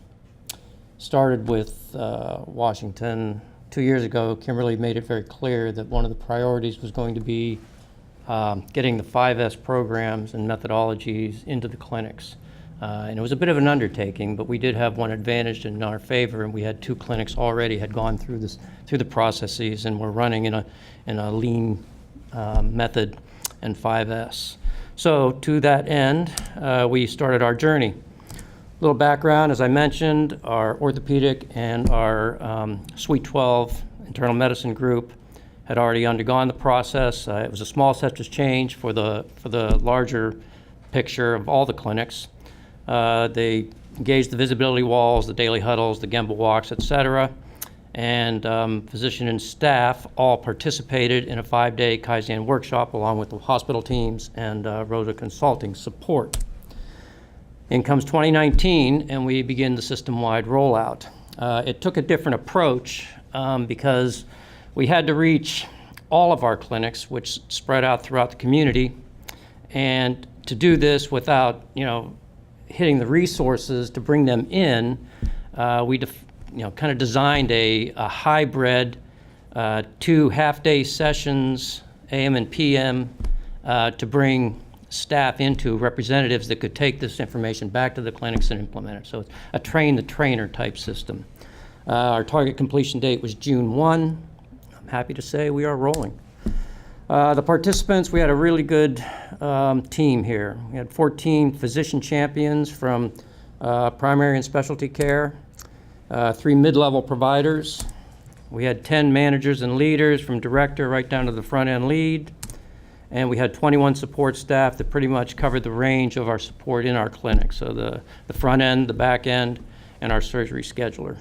started with Washington 2 years ago, Kimberly made it very clear that one of the priorities was going to be getting the 5S programs and methodologies into the clinics. And it was a bit of an undertaking, but we did have one advantage in our favor, and we had 2 clinics already had gone through the processes, and were running in a lean method and 5S. So to that end, we started our journey. A little background, as I mentioned, our orthopedic and our Suite 12 internal medicine group had already undergone the process. It was a small sepsis change for the larger picture of all the clinics. They engaged the visibility walls, the daily huddles, the Gemba walks, et cetera, and physician and staff all participated in a 5-day Kaizen workshop along with the hospital teams and Rota Consulting support. In comes 2019, and we begin the system-wide rollout. It took a different approach because we had to reach all of our clinics, which spread out throughout the community, and to do this without, hitting the resources to bring them in, we kind of designed a hybrid 2 half-day sessions, AM and PM, to bring staff into representatives that could take this information back to the clinics and implement it. So it's a train-the-trainer type system. Our target completion date was June 1. I'm happy to say we are rolling. The participants, we had a really good team here. We had 14 physician champions from primary and specialty care, 3 mid-level providers. We had 10 managers and leaders from director right down to the front-end lead. And we had 21 support staff that pretty much covered the range of our support in our clinic. So the front end, the back end, and our surgery scheduler.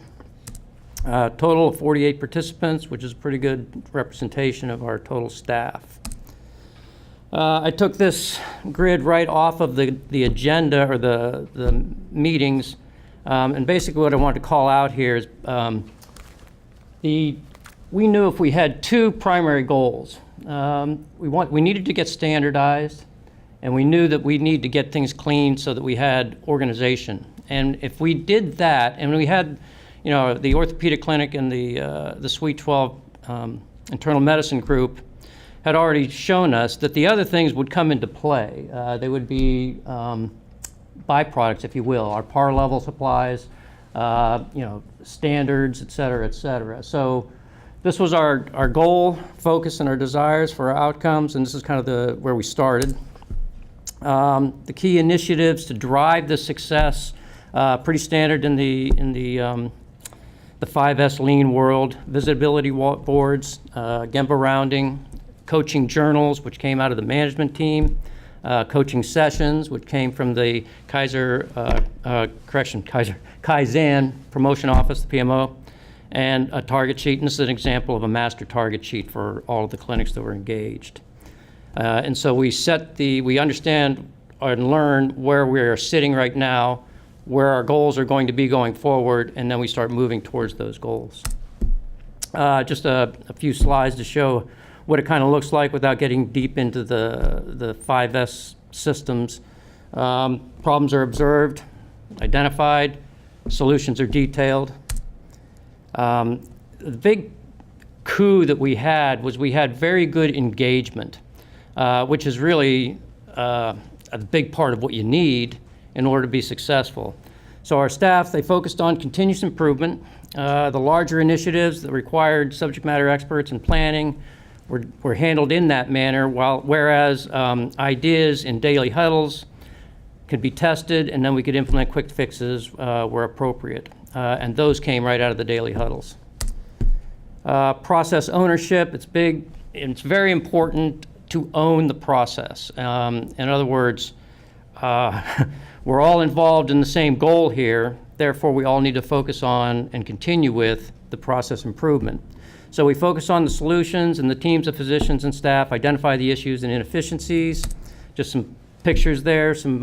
Total of 48 participants, which is a pretty good representation of our total staff. I took this grid right off of the agenda or the meetings, and basically what I wanted to call out here is we knew if we had 2 primary goals. We needed to get standardized, and we knew that we need to get things clean so that we had organization. And if we did that, and we had, the orthopedic clinic and the Suite 12 internal medicine group had already shown us that the other things would come into play. They would be byproducts, if you will, our par level supplies, standards, et cetera, et cetera. So this was our goal, focus, and our desires for our outcomes, and this is kind of where we started. The key initiatives to drive this success, pretty standard in the 5S lean world: visibility boards, Gemba rounding, coaching journals, which came out of the management team, coaching sessions, which came from the Kaizen promotion office, the PMO, and a target sheet. And this is an example of a master target sheet for all of the clinics that were engaged. And so we understand and learn where we are sitting right now, where our goals are going to be going forward, and then we start moving towards those goals. Just a few slides to show what it kind of looks like without getting deep into the 5S systems. Problems are observed, identified, solutions are detailed. The big coup that we had was we had very good engagement, which is really a big part of what you need in order to be successful. So our staff, they focused on continuous improvement. The larger initiatives that required subject matter experts and planning were handled in that manner, whereas ideas in daily huddles could be tested, and then we could implement quick fixes where appropriate. And those came right out of the daily huddles. Process ownership, it's big. It's very important to own the process. In other words, we're all involved in the same goal here, therefore we all need to focus on and continue with the process improvement. So we focus on the solutions and the teams of physicians and staff, identify the issues and inefficiencies. Just some pictures there, some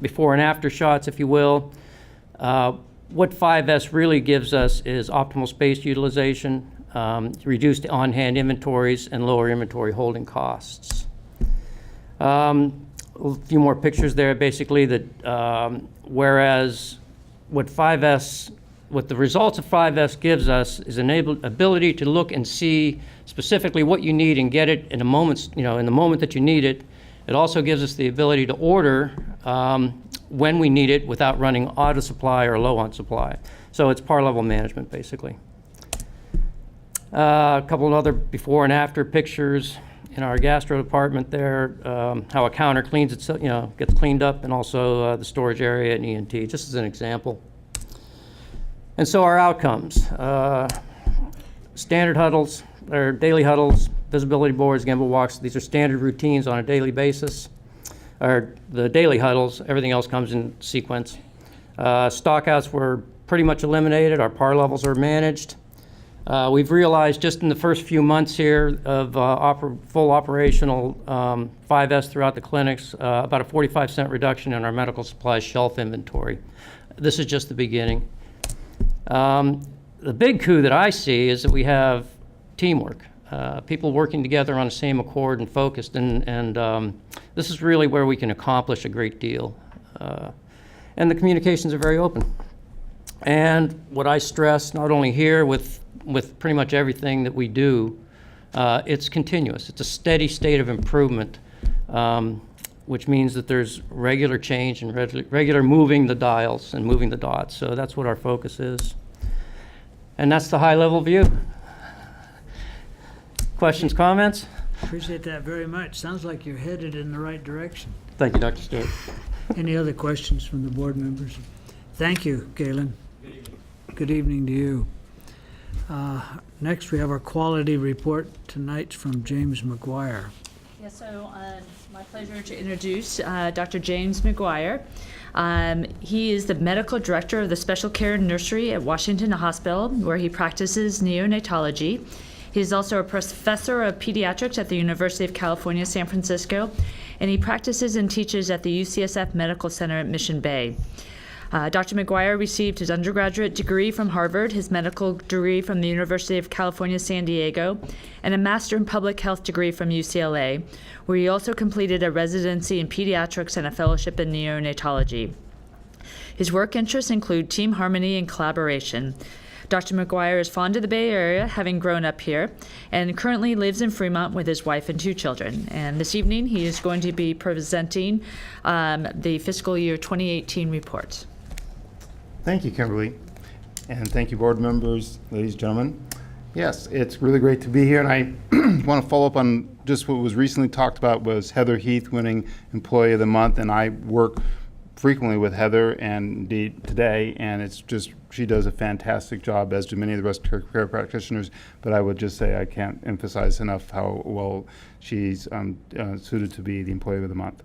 before and after shots, if you will. What 5S really gives us is optimal space utilization, reduced on-hand inventories, and lower inventory holding costs. A few more pictures there, basically, that whereas what 5S what the results of 5S gives us is an ability to look and see specifically what you need and get it in a moment's, in the moment that you need it. It also gives us the ability to order when we need it without running out of supply or low on supply. So it's par level management, basically. A couple of other before and after pictures in our gastro department there, how a counter cleans itself, gets cleaned up, and also the storage area and ENT, just as an example. And so our outcomes, standard huddles, or daily huddles, visibility boards, gimbal walks, these are standard routines on a daily basis. Or the daily huddles, everything else comes in sequence. Stockouts were pretty much eliminated, our par levels are managed. We've realized just in the first few months here of full operational 5S throughout the clinics, about a 45-cent reduction in our medical supplies shelf inventory. This is just the beginning. The big coup that I see is that we have teamwork, people working together on the same accord and focused, and this is really where we can accomplish a great deal. And the communications are very open. And what I stress, not only here with pretty much everything that we do, it's continuous. It's a steady state of improvement, which means that there's regular change and regular moving the dials and moving the dots. So that's what our focus is. And that's the high-level view. Questions, comments? Appreciate that very much. Sounds like you're headed in the right direction. Thank you, Dr. Stewart. Any other questions from the board members? Thank you, Galen. Good evening to you. Next, we have our quality report tonight from James McGuire. Yeah, so my pleasure to introduce Dr. James McGuire. He is the medical director of the special care nursery at Washington Hospital, where he practices neonatology. He is also a professor of pediatrics at the University of California, San Francisco, and he practices and teaches at the UCSF Medical Center at Mission Bay. Dr. McGuire received his undergraduate degree from Harvard, his medical degree from the University of California, San Diego, and a master in public health degree from UCLA, where he also completed a residency in pediatrics and a fellowship in neonatology. His work interests include team harmony and collaboration. Dr. McGuire is fond of the Bay Area, having grown up here, and currently lives in Fremont with his wife and 2 children. And this evening, he is going to be presenting the fiscal year 2018 report. Thank you, Kimberly. And thank you, board members, ladies and gentlemen. Yes, it's really great to be here. And I want to follow up on just what was recently talked about was Heather Heath winning Employee of the Month. And I work frequently with Heather, and indeed today, and it's just, she does a fantastic job, as do many of the respiratory care practitioners. But I would just say I can't emphasize enough how well she's suited to be the Employee of the Month.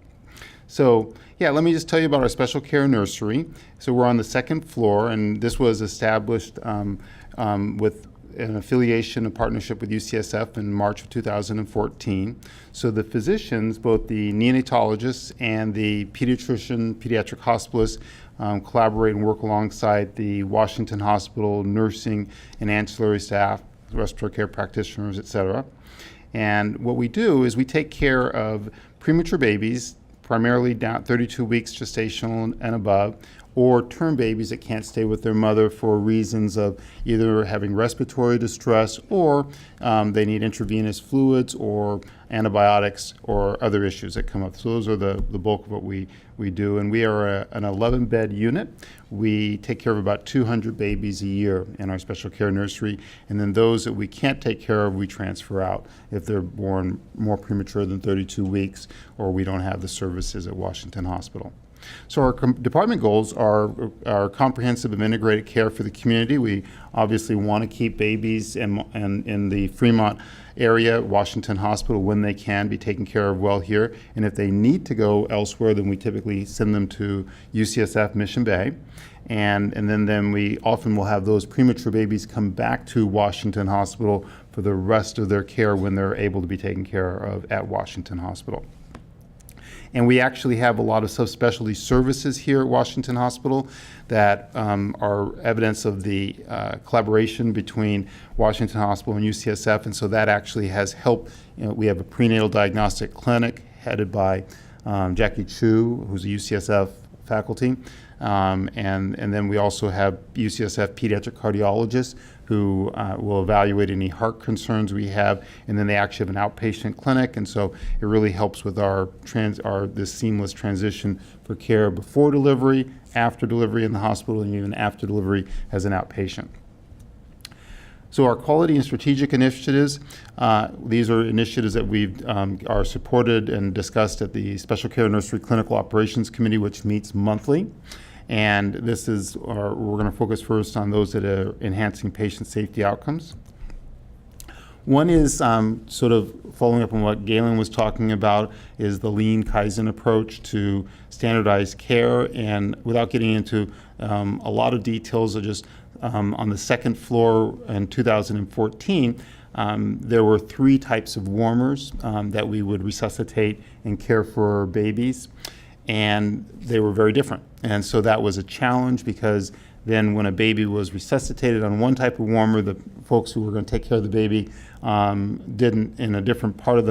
So yeah, let me just tell you about our special care nursery. So we're on the 2nd floor, and this was established with an affiliation and partnership with UCSF in March of 2014. So the physicians, both the neonatologists and the pediatric hospitalists, collaborate and work alongside the Washington Hospital nursing and ancillary staff, respiratory care practitioners, et cetera. And what we do is we take care of premature babies, primarily down 32 weeks gestational and above, or term babies that can't stay with their mother for reasons of either having respiratory distress or they need intravenous fluids or antibiotics or other issues that come up. So those are the bulk of what we do. And we are an 11-bed unit. We take care of about 200 babies a year in our special care nursery. And then those that we can't take care of, we transfer out if they're born more premature than 32 weeks or we don't have the services at Washington Hospital. So our department goals are comprehensive and integrated care for the community. We obviously want to keep babies in the Fremont area, Washington Hospital, when they can be taken care of well here. And if they need to go elsewhere, then we typically send them to UCSF Mission Bay. And then we often will have those premature babies come back to Washington Hospital for the rest of their care when they're able to be taken care of at Washington Hospital. And we actually have a lot of subspecialty services here at Washington Hospital that are evidence of the collaboration between Washington Hospital and UCSF, and so that actually has helped. We have a prenatal diagnostic clinic headed by Jackie Chu, who's a UCSF faculty. And then we also have UCSF pediatric cardiologists who will evaluate any heart concerns we have, and then they actually have an outpatient clinic, and so it really helps with this seamless transition for care before delivery, after delivery in the hospital, and even after delivery as an outpatient. So our quality and strategic initiatives, these are initiatives that are supported and discussed at the Special Care Nursery Clinical Operations Committee, which meets monthly. And we're going to focus first on those that are enhancing patient safety outcomes. One is sort of following up on what Galen was talking about, is the lean Kaizen approach to standardized care. And without getting into a lot of details, just on the second floor in 2014, there were 3 types of warmers that we would resuscitate and care for babies, and they were very different. And so that was a challenge, because then when a baby was resuscitated on one type of warmer, the folks who were going to take care of the baby didn't, in a different part of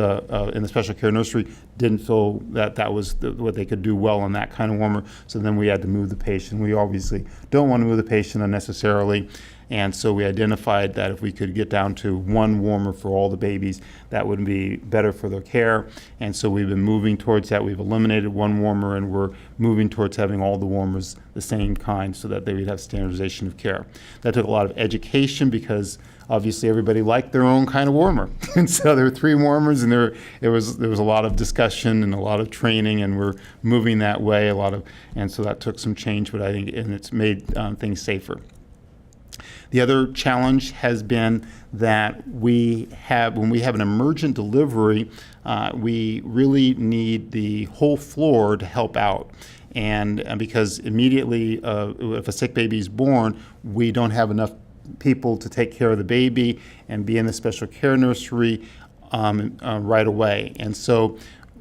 in the special care nursery, didn't feel that was what they could do well on that kind of warmer. So then we had to move the patient. We obviously don't want to move the patient unnecessarily. And so we identified that if we could get down to 1 warmer for all the babies, that would be better for their care. And so we've been moving towards that. We've eliminated 1 warmer, and we're moving towards having all the warmers the same kind, so that they would have standardization of care. That took a lot of education, because obviously everybody liked their own kind of warmer. And so there were 3 warmers, and there was a lot of discussion and a lot of training, and we're moving that way and so that took some change, but I think, and it's made things safer. The other challenge has been that when we have an emergent delivery, we really need the whole floor to help out. And because immediately, if a sick baby is born, we don't have enough people to take care of the baby and be in the special care nursery right away. And so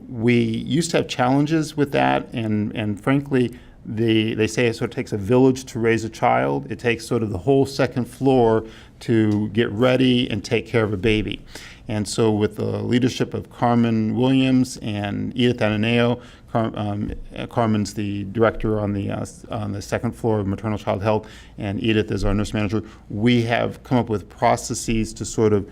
we used to have challenges with that, and frankly, they say it sort of takes a village to raise a child. It takes sort of the whole second floor to get ready and take care of a baby. And so with the leadership of Carmen Williams and Edith Ananeo, Carmen's the director on the second floor of maternal child health, and Edith is our nurse manager, we have come up with processes to sort of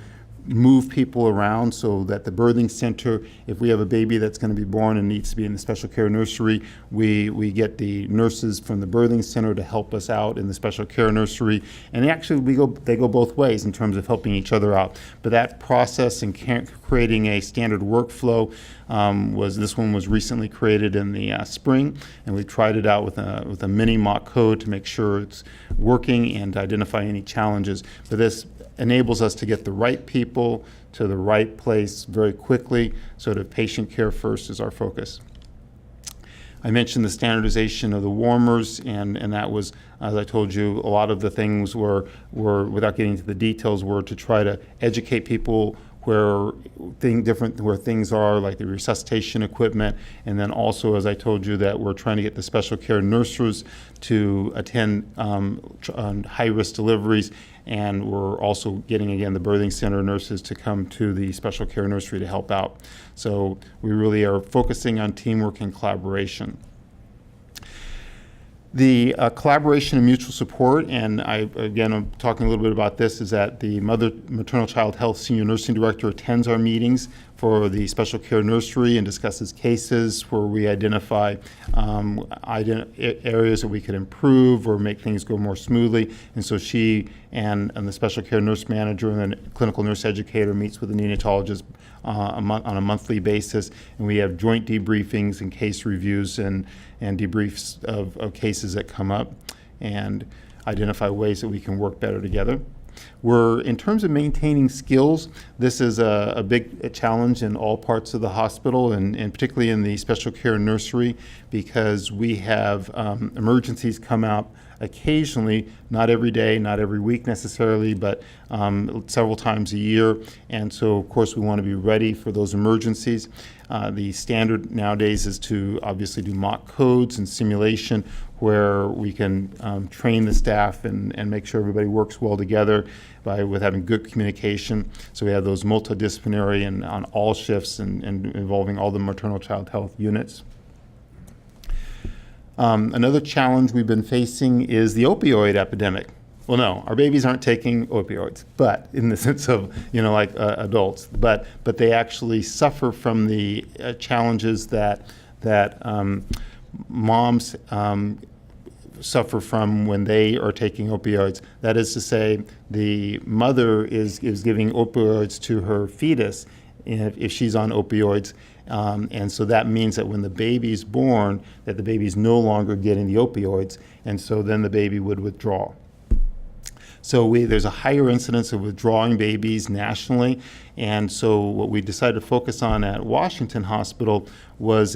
move people around, so that the birthing center, if we have a baby that's going to be born and needs to be in the special care nursery, we get the nurses from the birthing center to help us out in the special care nursery. And actually they go both ways in terms of helping each other out. But that process and creating a standard workflow this one was recently created in the spring, and we tried it out with a mini mock code to make sure it's working and to identify any challenges. But this enables us to get the right people to the right place very quickly, sort of patient care first is our focus. I mentioned the standardization of the warmers, and that was, as I told you, a lot of the things were, without getting into the details, were to try to educate people where things are, like the resuscitation equipment, and then also, as I told you, that we're trying to get the special care nurses to attend high-risk deliveries, and we're also getting, again, the birthing center nurses to come to the special care nursery to help out. So we really are focusing on teamwork and collaboration. The collaboration and mutual support, and I'm talking a little bit about this, is that the Maternal Child Health Senior Nursing Director attends our meetings for the special care nursery and discusses cases where we identify areas that we could improve or make things go more smoothly. And so she and the special care nurse manager and the clinical nurse educator meets with the neonatologist on a monthly basis, and we have joint debriefings and case reviews and debriefs of cases that come up and identify ways that we can work better together. In terms of maintaining skills, this is a big challenge in all parts of the hospital, and particularly in the special care nursery, because we have emergencies come out occasionally, not every day, not every week necessarily, but several times a year. And so, of course, we want to be ready for those emergencies. The standard nowadays is to obviously do mock codes and simulation where we can train the staff and make sure everybody works well together with having good communication. So we have those multidisciplinary and on all shifts and involving all the maternal child health units. Another challenge we've been facing is the opioid epidemic. Well, no, our babies aren't taking opioids, but in the sense of, like adults, but they actually suffer from the challenges that moms suffer from when they are taking opioids. That is to say, the mother is giving opioids to her fetus if she's on opioids. And so that means that when the baby's born, that the baby's no longer getting the opioids, and so then the baby would withdraw. So there's a higher incidence of withdrawing babies nationally, and so what we decided to focus on at Washington Hospital was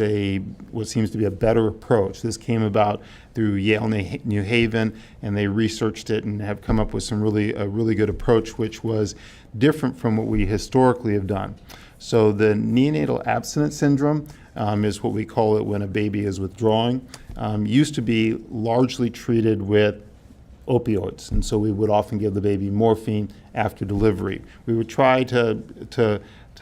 what seems to be a better approach. This came about through Yale New Haven, and they researched it and have come up with a really good approach, which was different from what we historically have done. So the neonatal abstinence syndrome is what we call it when a baby is withdrawing. Used to be largely treated with opioids, and so we would often give the baby morphine after delivery. We would try to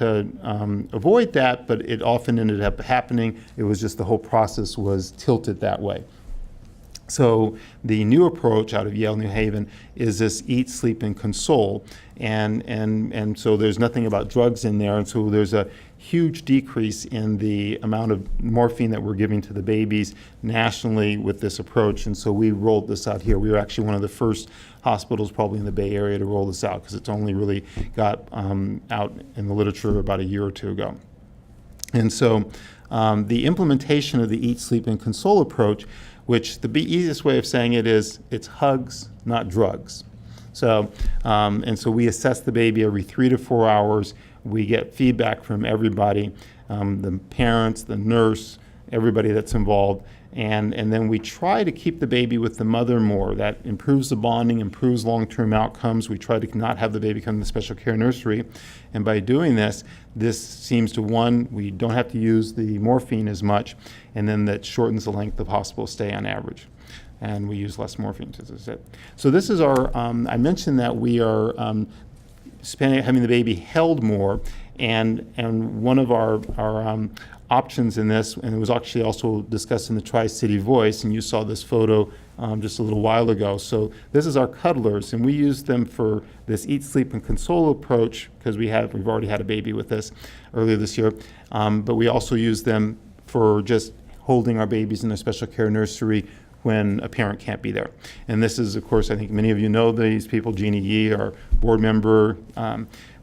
avoid that, but it often ended up happening. It was just the whole process was tilted that way. So the new approach out of Yale New Haven is this eat, sleep, and console, and so there's nothing about drugs in there, and so there's a huge decrease in the amount of morphine that we're giving to the babies nationally with this approach, and so we rolled this out here. We were actually one of the first hospitals probably in the Bay Area to roll this out because it's only really got out in the literature about a year or two ago. And so the implementation of the eat, sleep, and console approach, which the easiest way of saying it is it's hugs, not drugs. So, and so we assess the baby every 3 to 4 hours. We get feedback from everybody, the parents, the nurse, everybody that's involved, and then we try to keep the baby with the mother more. That improves the bonding, improves long-term outcomes. We try to not have the baby come to the special care nursery, and by doing this seems to, one, we don't have to use the morphine as much, and then that shortens the length of hospital stay on average. And we use less morphine, as I said. So this is our, I mentioned that we are having the baby held more, and one of our options in this, and it was actually also discussed in the Tri-City Voice, and you saw this photo just a little while ago. So this is our cuddlers, and we use them for this eat, sleep, and console approach because we've already had a baby with this earlier this year, but we also use them for just holding our babies in a special care nursery when a parent can't be there. And this is, of course, I think many of you know these people. Jeannie Yee, our board member.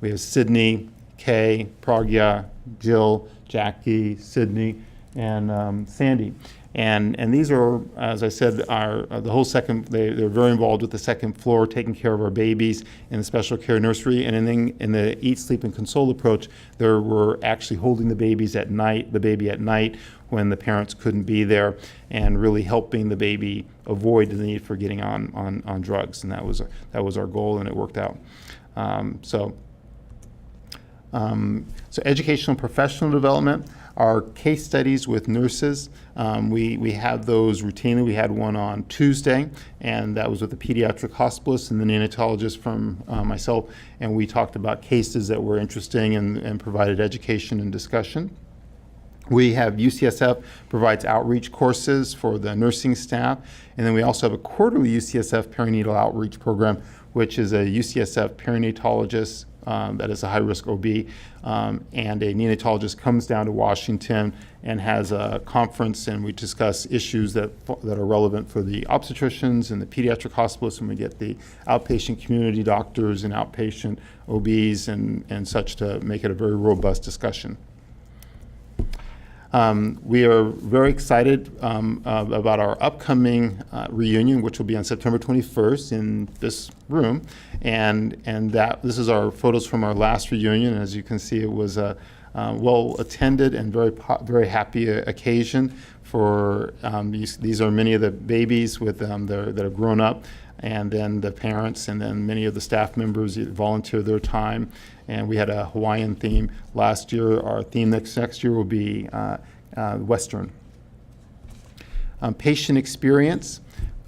We have Sydney, Kay, Pragya, Jill, Jackie, Sydney, and Sandy. And these are, as I said, the whole second, they're very involved with the second floor, taking care of our babies in the special care nursery. And then in the eat, sleep, and console approach, we're actually holding the baby at night when the parents couldn't be there, and really helping the baby avoid the need for getting on drugs. And that was our goal, and it worked out. So educational and professional development, our case studies with nurses, we have those routinely. We had one on Tuesday, and that was with the pediatric hospitalist and the neonatologist from myself, and we talked about cases that were interesting and provided education and discussion. We have UCSF provides outreach courses for the nursing staff, and then we also have a quarterly UCSF perinatal outreach program, which is a UCSF perinatologist that is a high-risk OB, and a neonatologist comes down to Washington and has a conference, and we discuss issues that are relevant for the obstetricians and the pediatric hospitalists, and we get the outpatient community doctors and outpatient OBs and such to make it a very robust discussion. We are very excited about our upcoming reunion, which will be on September 21st in this room, and this is our photos from our last reunion. As you can see, it was a well attended and very happy occasion. For these are many of the babies with that have grown up, and then the parents, and then many of the staff members volunteer their time. And we had a Hawaiian theme last year. Our theme next year will be Western. Patient experience.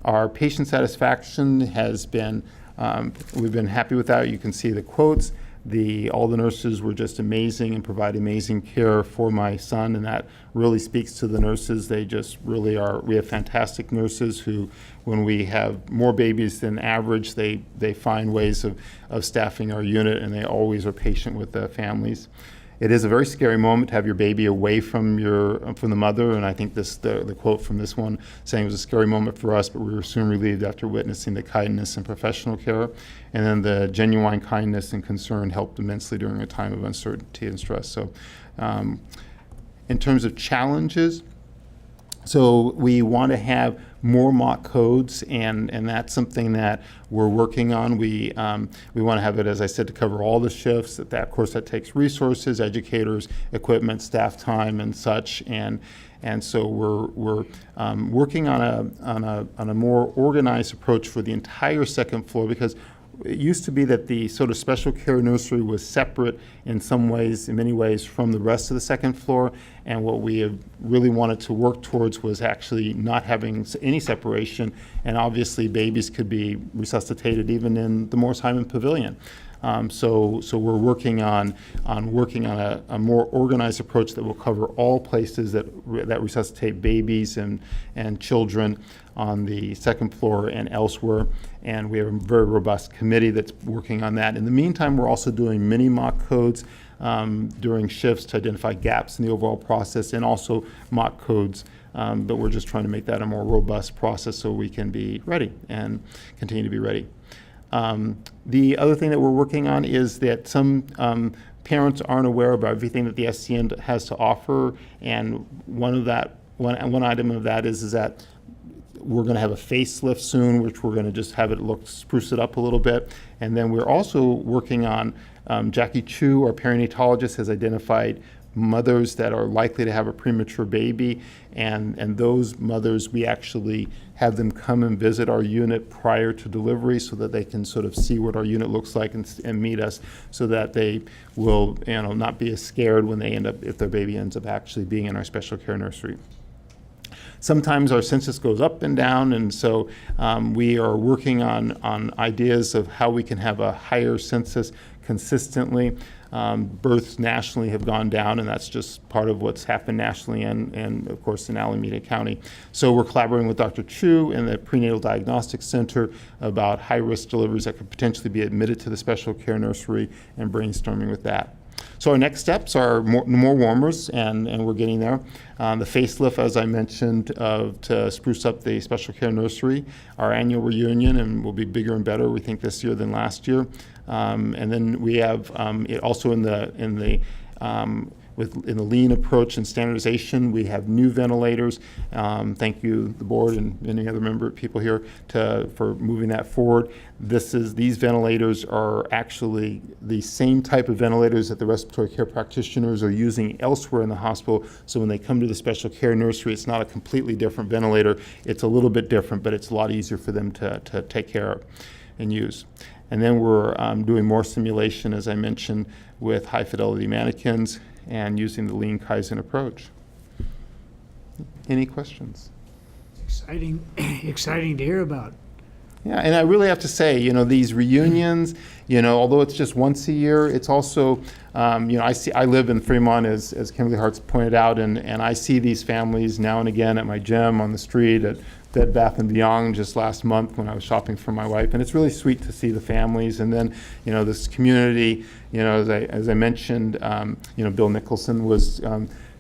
Our patient satisfaction has been, we've been happy with that. You can see the quotes. all the nurses were just amazing and provide amazing care for my son, and that really speaks to the nurses. They just really are. We have fantastic nurses who, when we have more babies than average, they find ways of staffing our unit, and they always are patient with the families. It is a very scary moment to have your baby away from the mother, and I think the quote from this one saying it was a scary moment for us, but we were soon relieved after witnessing the kindness and professional care, and then the genuine kindness and concern helped immensely during a time of uncertainty and stress. So, in terms of challenges, so we want to have more mock codes, and that's something that we're working on. We want to have it, as I said, to cover all the shifts. That of course that takes resources, educators, equipment, staff time, and such. And so we're working on a more organized approach for the entire second floor, because it used to be that the sort of special care nursery was separate in many ways from the rest of the second floor, and what we have really wanted to work towards was actually not having any separation, and obviously babies could be resuscitated even in the Morris Hyman Pavilion. So we're working on a more organized approach that will cover all places that resuscitate babies and children on the second floor and elsewhere. And we have a very robust committee that's working on that. In the meantime, we're also doing mini mock codes during shifts to identify gaps in the overall process, and also mock codes. But we're just trying to make that a more robust process so we can be ready and continue to be ready. The other thing that we're working on is that some parents aren't aware of everything that the SCN has to offer, and one item of that is that we're going to have a facelift soon, which we're going to just have it spruce it up a little bit. And then we're also working on, Jackie Chu, our perinatologist, has identified mothers that are likely to have a premature baby, and those mothers, we actually have them come and visit our unit prior to delivery so that they can sort of see what our unit looks like and meet us, so that they will not be as scared when they if their baby ends up actually being in our special care nursery. Sometimes our census goes up and down, and so we are working on ideas of how we can have a higher census consistently. Births nationally have gone down, and that's just part of what's happened nationally and of course in Alameda County. So we're collaborating with Dr. Chu and the Prenatal Diagnostic Center about high-risk deliveries that could potentially be admitted to the special care nursery, and brainstorming with that. So our next steps are more warmers, and we're getting there. The facelift, as I mentioned, to spruce up the special care nursery, our annual reunion, and will be bigger and better, we think, this year than last year. And then we have it also in the lean approach and standardization, we have new ventilators. Thank you, the board and many other people here, for moving that forward. These ventilators are actually the same type of ventilators that the respiratory care practitioners are using elsewhere in the hospital. So when they come to the special care nursery, it's not a completely different ventilator. It's a little bit different, but it's a lot easier for them to take care of and use. And then we're doing more simulation, as I mentioned, with high fidelity mannequins and using the lean Kaizen approach. Any questions? Exciting to hear about. Yeah, and I really have to say, these reunions, although it's just once a year, it's also, I live in Fremont, as Kimberly Hart's pointed out, and I see these families now and again at my gym, on the street, at Bed Bath & Beyond just last month when I was shopping for my wife, and it's really sweet to see the families. And then, this community, as I mentioned, Bill Nicholson was,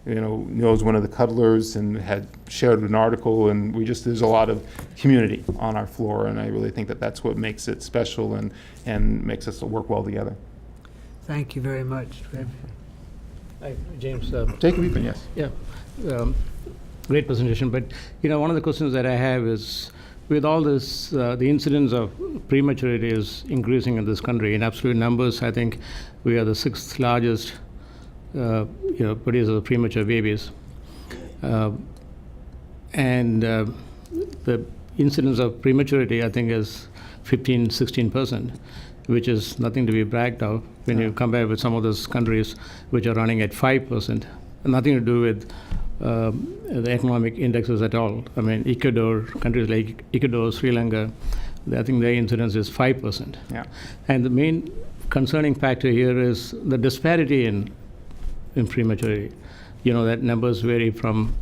knows one of the cuddlers and had shared an article, and there's a lot of community on our floor, and I really think that that's what makes it special and makes us work well together. Thank you very much. Hi, James. Jacob Eapen, yes. Yeah. Great presentation, but one of the questions that I have is, with all this, the incidence of prematurity is increasing in this country. In absolute numbers, I think we are the 6th largest producer of premature babies, and the incidence of prematurity, I think, is 15-16%, which is nothing to be bragged of when you compare with some of those countries which are running at 5%. Nothing to do with the economic indexes at all. I mean, countries like Ecuador, Sri Lanka, I think their incidence is 5%. Yeah. And the main concerning factor here is the disparity in prematurity. You know that numbers vary from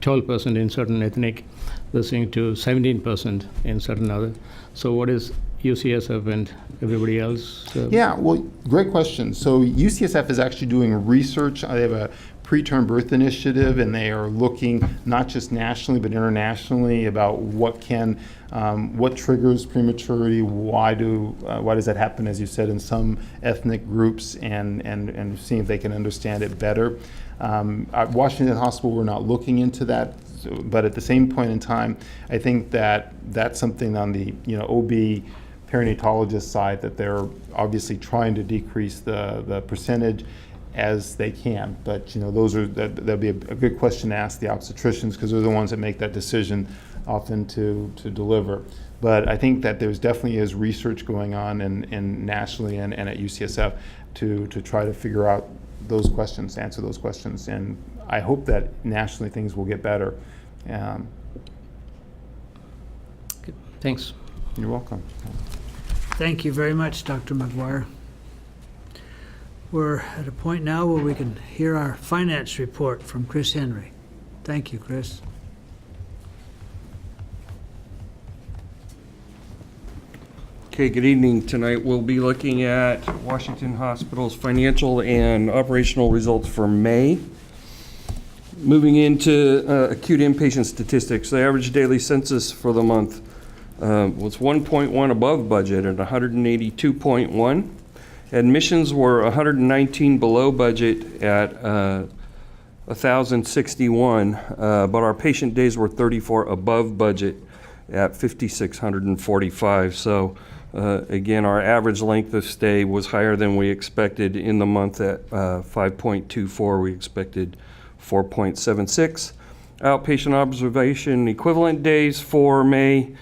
12% in certain ethnic listening to 17% in certain other. So what is UCSF and everybody else? Yeah, well, great question. So UCSF is actually doing research. They have a preterm birth initiative, and they are looking not just nationally but internationally about what triggers prematurity, why does that happen, as you said, in some ethnic groups, and seeing if they can understand it better. At Washington Hospital, we're not looking into that, but at the same point in time, I think that that's something on the OB perinatologist side that they're obviously trying to decrease the percentage as they can. But that'll be a good question to ask the obstetricians, because they're the ones that make that decision often to deliver. But I think that there's definitely is research going on in nationally and at UCSF to try to figure out those questions, answer those questions, and I hope that nationally things will get better. Thanks. You're welcome. Thank you very much, Dr. McGuire. We're at a point now where we can hear our finance report from Chris Henry. Thank you, Chris. Okay, good evening. Tonight we'll be looking at Washington Hospital's financial and operational results for May. Moving into acute inpatient statistics, the average daily census for the month was 1.1 above budget at 182.1. Admissions were 119 below budget at 1,061, but our patient days were 34 above budget at 5,645. So again, our average length of stay was higher than we expected in the month at 5.24. We expected 4.76. Outpatient observation equivalent days for May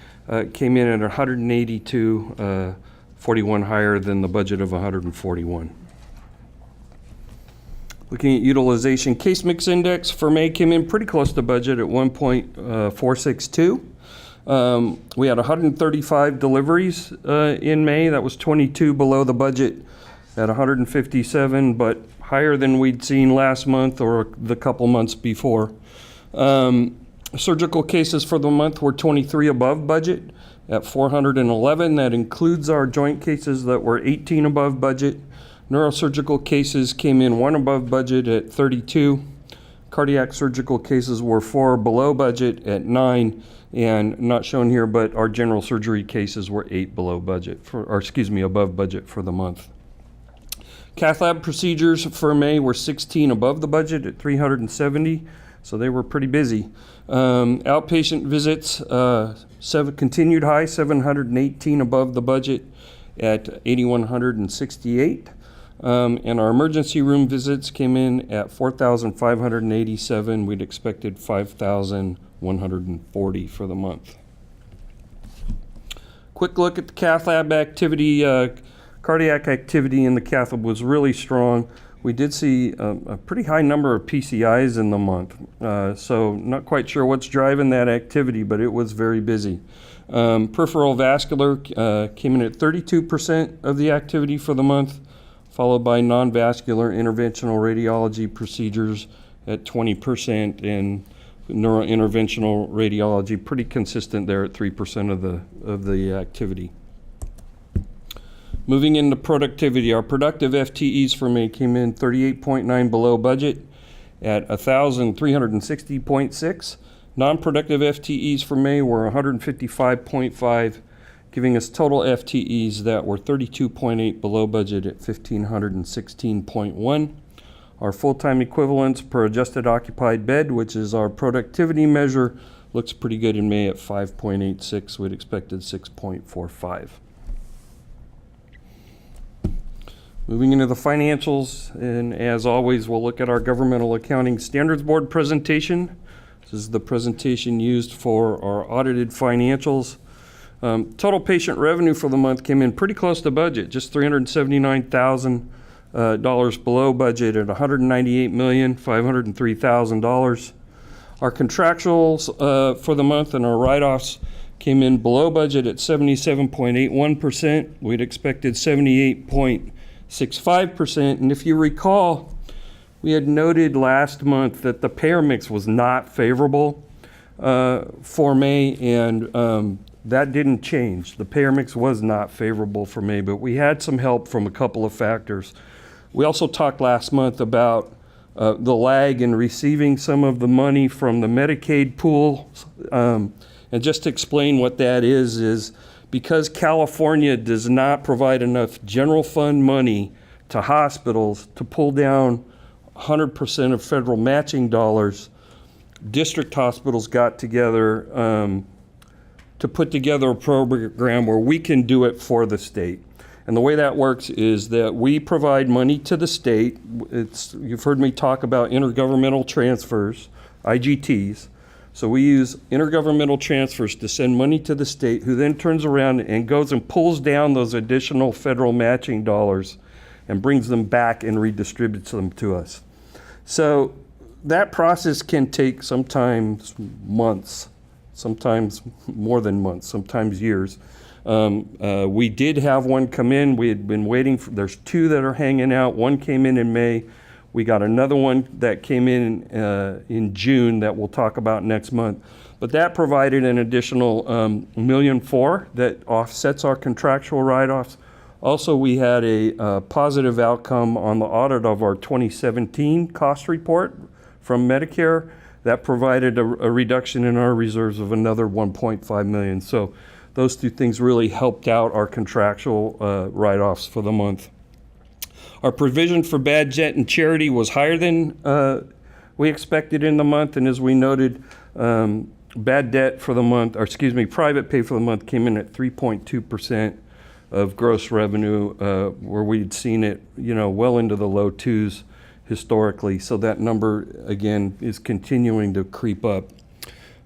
came in at 182, 41 higher than the budget of 141. Looking at utilization, case mix index for May came in pretty close to budget at 1.462. We had 135 deliveries in May. That was 22 below the budget at 157, but higher than we'd seen last month or the couple months before. Surgical cases for the month were 23 above budget at 411. That includes our joint cases that were 18 above budget. Neurosurgical cases came in 1 above budget at 32. Cardiac surgical cases were 4 below budget at 9. And not shown here, but our general surgery cases were 8 above budget for the month. Cath lab procedures for May were 16 above the budget at 370, so they were pretty busy. Outpatient visits, continued high, 718 above the budget at 8,168. And our emergency room visits came in at 4,587. We'd expected 5,140 for the month. Quick look at the cath lab activity. Cardiac activity in the cath lab was really strong. We did see a pretty high number of PCIs in the month. So not quite sure what's driving that activity, but it was very busy. Peripheral vascular came in at 32% of the activity for the month, followed by non-vascular interventional radiology procedures at 20%, and neurointerventional radiology pretty consistent there at 3% of the activity. Moving into productivity, our productive FTEs for May came in 38.9 below budget at 1,360.6. Non-productive FTEs for May were 155.5, giving us total FTEs that were 32.8 below budget at 1,516.1. Our full-time equivalents per adjusted occupied bed, which is our productivity measure, looks pretty good in May at 5.86. We'd expected 6.45. Moving into the financials, and as always, we'll look at our Governmental Accounting Standards Board presentation. This is the presentation used for our audited financials. Total patient revenue for the month came in pretty close to budget, just $379,000 below budget at $198,503,000. Our contractuals for the month and our write-offs came in below budget at 77.81%. We'd expected 78.65%. And if you recall, we had noted last month that the payer mix was not favorable for May, and that didn't change. The payer mix was not favorable for May, but we had some help from a couple of factors. We also talked last month about the lag in receiving some of the money from the Medicaid pool. And just to explain what that is because California does not provide enough general fund money to hospitals to pull down 100% of federal matching dollars, district hospitals got together to put together a program where we can do it for the state. And the way that works is that we provide money to the state. You've heard me talk about intergovernmental transfers, IGTs. So we use intergovernmental transfers to send money to the state, who then turns around and goes and pulls down those additional federal matching dollars and brings them back and redistributes them to us. So that process can take sometimes months, sometimes more than months, sometimes years. We did have one come in. We had been waiting for, there's two that are hanging out. One came in May. We got another one that came in June that we'll talk about next month. But that provided an additional $1.4 million that offsets our contractual write-offs. Also, we had a positive outcome on the audit of our 2017 cost report from Medicare. That provided a reduction in our reserves of another $1.5 million. So those two things really helped out our contractual write-offs for the month. Our provision for bad debt and charity was higher than we expected in the month, and as we noted, bad debt for the month, or excuse me, private pay for the month came in at 3.2% of gross revenue, where we'd seen it, well into the low twos historically. So that number, again, is continuing to creep up.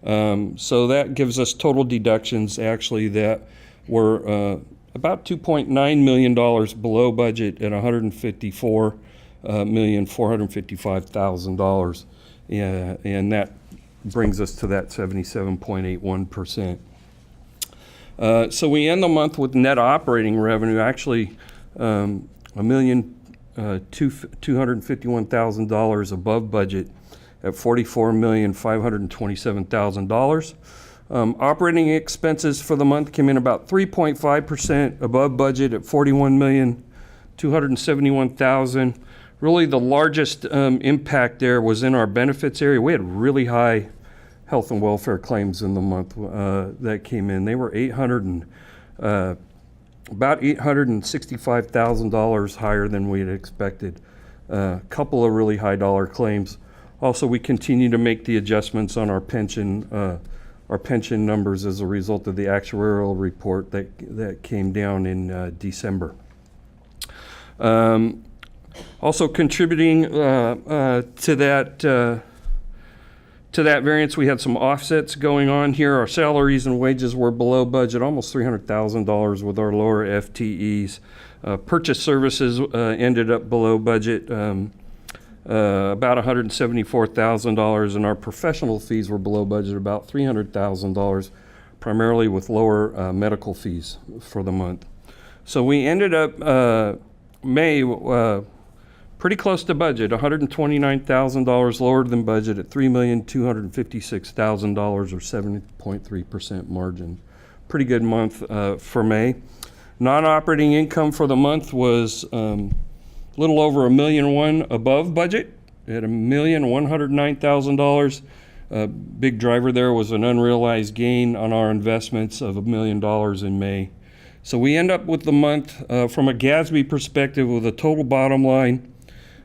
So that gives us total deductions, actually, that were about $2.9 million below budget at $154,455,000. And that brings us to that 77.81%. So we end the month with net operating revenue, actually $1,251,000 above budget at $44,527,000. Operating expenses for the month came in about 3.5% above budget at $41,271,000. Really, the largest impact there was in our benefits area. We had really high health and welfare claims in the month that came in. They were about $865,000 higher than we had expected. A couple of really high dollar claims. Also, we continue to make the adjustments on our pension numbers as a result of the actuarial report that came down in December. Also contributing to that variance, we had some offsets going on here. Our salaries and wages were below budget, almost $300,000 with our lower FTEs. Purchase services ended up below budget, about $174,000, and our professional fees were below budget, about $300,000, primarily with lower medical fees for the month. So we ended up May pretty close to budget, $129,000 lower than budget at $3,256,000 or 7.3% margin. Pretty good month for May. Non-operating income for the month was little over $1.1 million above budget at $1,109,000. Big driver there was an unrealized gain on our investments of $1 million in May. So we end up with the month from a GASB perspective with a total bottom line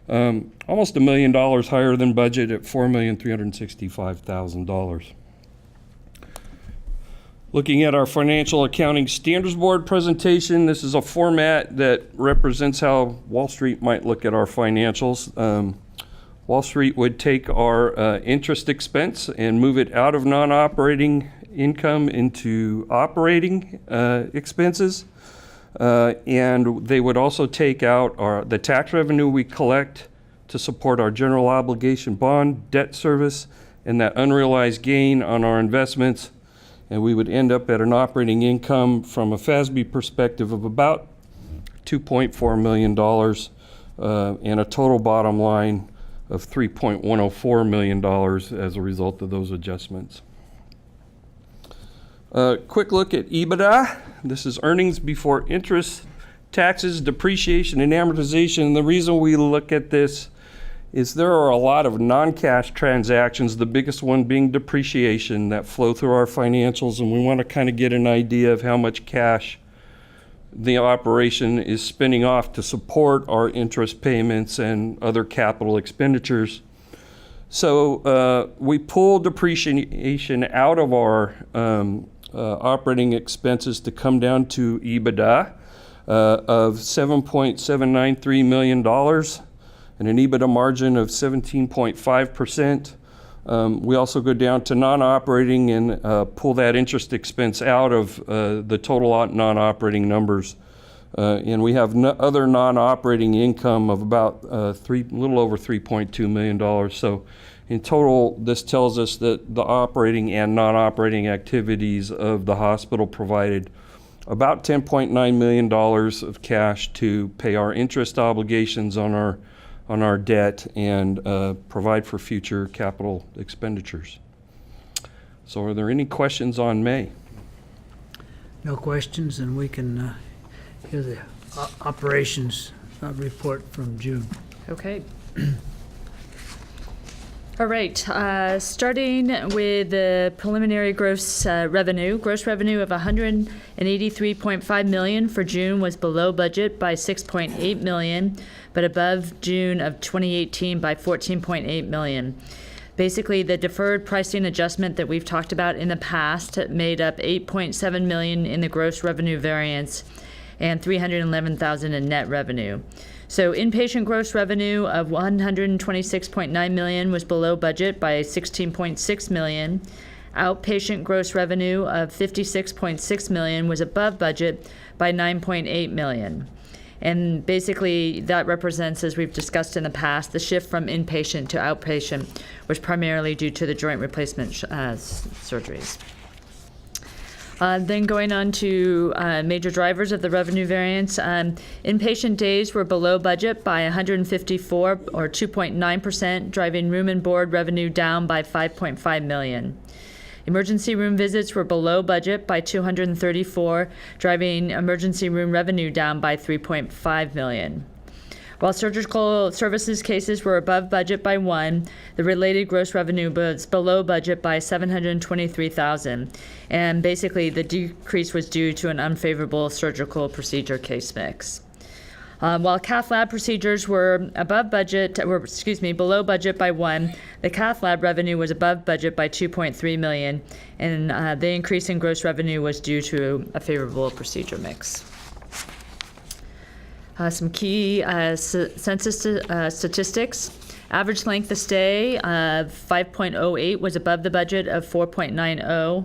almost $1 million higher than budget at $4,365,000. Looking at our Financial Accounting Standards Board presentation, this is a format that represents how Wall Street might look at our financials. Wall Street would take our interest expense and move it out of non-operating income into operating expenses. And they would also take out the tax revenue we collect to support our general obligation bond debt service and that unrealized gain on our investments. and we would end up at an operating income from a FASB perspective of about $2.4 million and a total bottom line of $3.104 million as a result of those adjustments. Quick look at EBITDA. This is earnings before interest, taxes, depreciation, and amortization. And the reason we look at this is there are a lot of non-cash transactions, the biggest one being depreciation, that flow through our financials, and we want to kind of get an idea of how much cash the operation is spinning off to support our interest payments and other capital expenditures. So we pull depreciation out of our operating expenses to come down to EBITDA of $7.793 million and an EBITDA margin of 17.5%. We also go down to non-operating and pull that interest expense out of the total non-operating numbers. And we have other non-operating income of about a little over $3.2 million. So in total, this tells us that the operating and non-operating activities of the hospital provided about $10.9 million of cash to pay our interest obligations on our debt and provide for future capital expenditures. So are there any questions on May? No questions, and we can hear the operations report from June. Okay. All right, starting with the preliminary gross revenue. Gross revenue of $183.5 million for June was below budget by $6.8 million, but above June of 2018 by $14.8 million. Basically, the deferred pricing adjustment that we've talked about in the past made up $8.7 million in the gross revenue variance and $311,000 in net revenue. So inpatient gross revenue of $126.9 million was below budget by $16.6 million. Outpatient gross revenue of $56.6 million was above budget by $9.8 million. And basically that represents, as we've discussed in the past, the shift from inpatient to outpatient was primarily due to the joint replacement surgeries. Then going on to major drivers of the revenue variance. Inpatient days were below budget by 154 or 2.9%, driving room and board revenue down by $5.5 million. Emergency room visits were below budget by 234, driving emergency room revenue down by $3.5 million. While surgical services cases were above budget by 1, the related gross revenue was below budget by $723,000. And basically the decrease was due to an unfavorable surgical procedure case mix. While cath lab procedures were below budget by 1, the cath lab revenue was above budget by $2.3 million, and the increase in gross revenue was due to a favorable procedure mix. Some key census statistics. Average length of stay of 5.08 was above the budget of 4.90.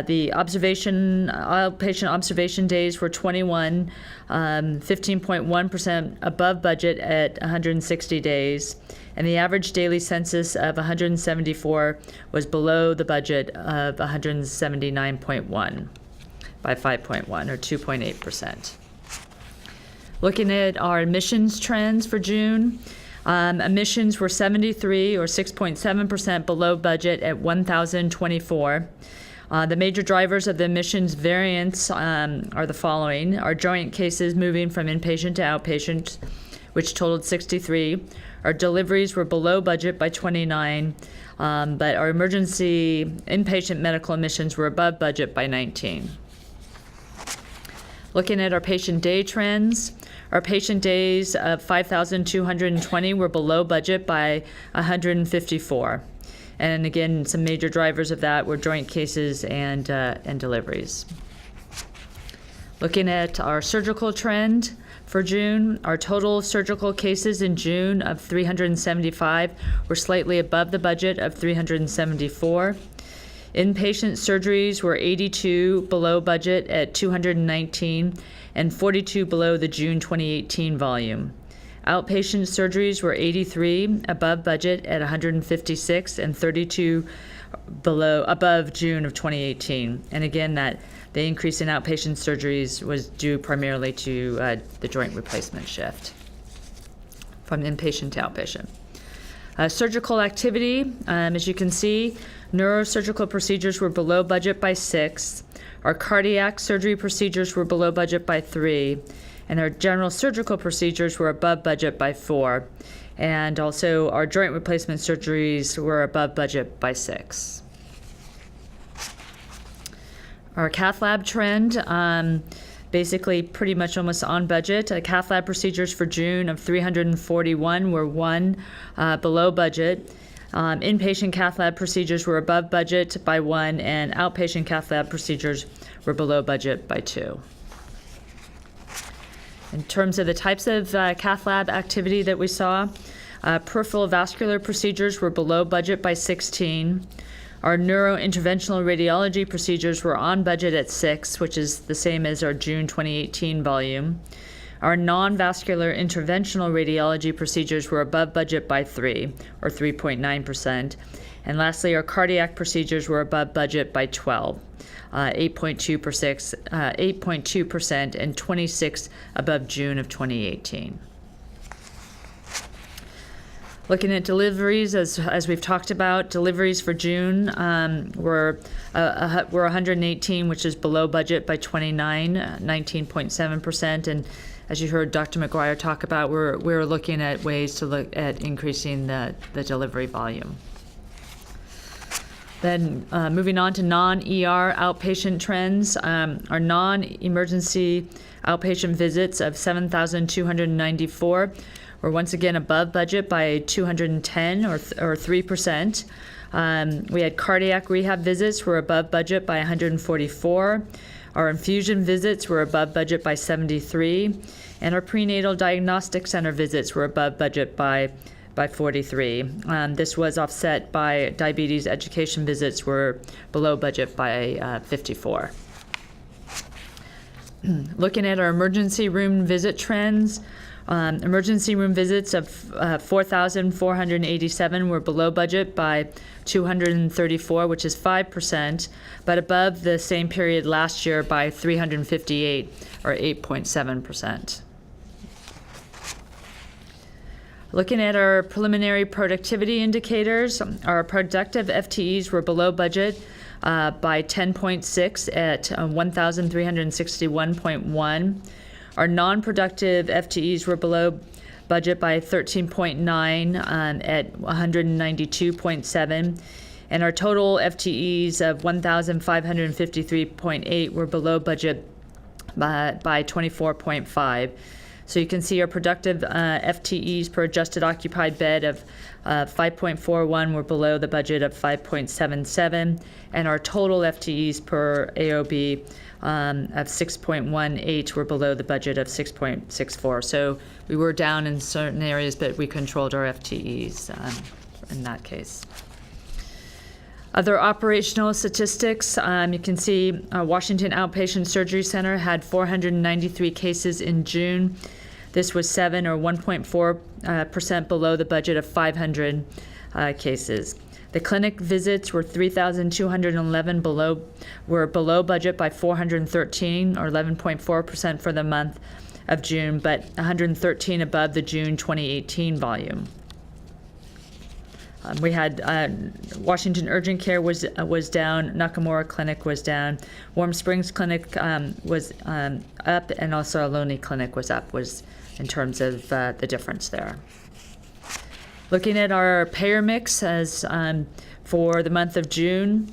The outpatient observation days were 21, 15.1% above budget at 160 days. And the average daily census of 174 was below the budget of 179.1 by 5.1 or 2.8%. Looking at our admissions trends for June, admissions were 73 or 6.7% below budget at 1,024. The major drivers of the admissions variance are the following. Our joint cases moving from inpatient to outpatient, which totaled 63. Our deliveries were below budget by 29, but our emergency inpatient medical admissions were above budget by 19. Looking at our patient day trends, our patient days of 5,220 were below budget by 154. And again, some major drivers of that were joint cases and deliveries. Looking at our surgical trend for June, our total surgical cases in June of 375 were slightly above the budget of 374. Inpatient surgeries were 82 below budget at 219 and 42 below the June 2018 volume. Outpatient surgeries were 83 above budget at 156 and 32 above June of 2018. And again, that the increase in outpatient surgeries was due primarily to the joint replacement shift from inpatient to outpatient. Surgical activity, as you can see, neurosurgical procedures were below budget by 6. Our cardiac surgery procedures were below budget by 3. And our general surgical procedures were above budget by 4. And also our joint replacement surgeries were above budget by 6. Our cath lab trend, basically pretty much almost on budget. Cath lab procedures for June of 341 were 1 below budget. Inpatient cath lab procedures were above budget by 1, and outpatient cath lab procedures were below budget by 2. In terms of the types of cath lab activity that we saw, peripheral vascular procedures were below budget by 16. Our neurointerventional radiology procedures were on budget at 6, which is the same as our June 2018 volume. Our non-vascular interventional radiology procedures were above budget by 3, or 3.9%. And lastly, our cardiac procedures were above budget by 12, 8.2% and 26 above June of 2018. Looking at deliveries, as we've talked about, deliveries for June were 118, which is below budget by 29, 19.7%. And as you heard Dr. McGuire talk about, we're looking at ways to look at increasing the delivery volume. Then moving on to non-ER outpatient trends, our non-emergency outpatient visits of 7,294 were once again above budget by 210 or 3%. We had cardiac rehab visits were above budget by 144. Our infusion visits were above budget by 73. And our prenatal diagnostic center visits were above budget by 43. This was offset by diabetes education visits were below budget by 54. Looking at our emergency room visit trends, emergency room visits of 4,487 were below budget by 234, which is 5%, but above the same period last year by 358, or 8.7%. Looking at our preliminary productivity indicators, our productive FTEs were below budget by 10.6 at 1,361.1. Our non-productive FTEs were below budget by 13.9 at 192.7. And our total FTEs of 1,553.8 were below budget by 24.5. So you can see our productive FTEs per adjusted occupied bed of 5.41 were below the budget of 5.77, and our total FTEs per AOB of 6.18 were below the budget of 6.64. So we were down in certain areas, but we controlled our FTEs in that case. Other operational statistics, you can see Washington Outpatient Surgery Center had 493 cases in June. This was 7 or 1.4% below the budget of 500 cases. The clinic visits were 3,211 below budget by 413 or 11.4% for the month of June, but 113 above the June 2018 volume. We had Washington Urgent Care was down, Nakamura Clinic was down, Warm Springs Clinic was up, and also Ohlone Clinic was up, in terms of the difference there. Looking at our payer mix as for the month of June,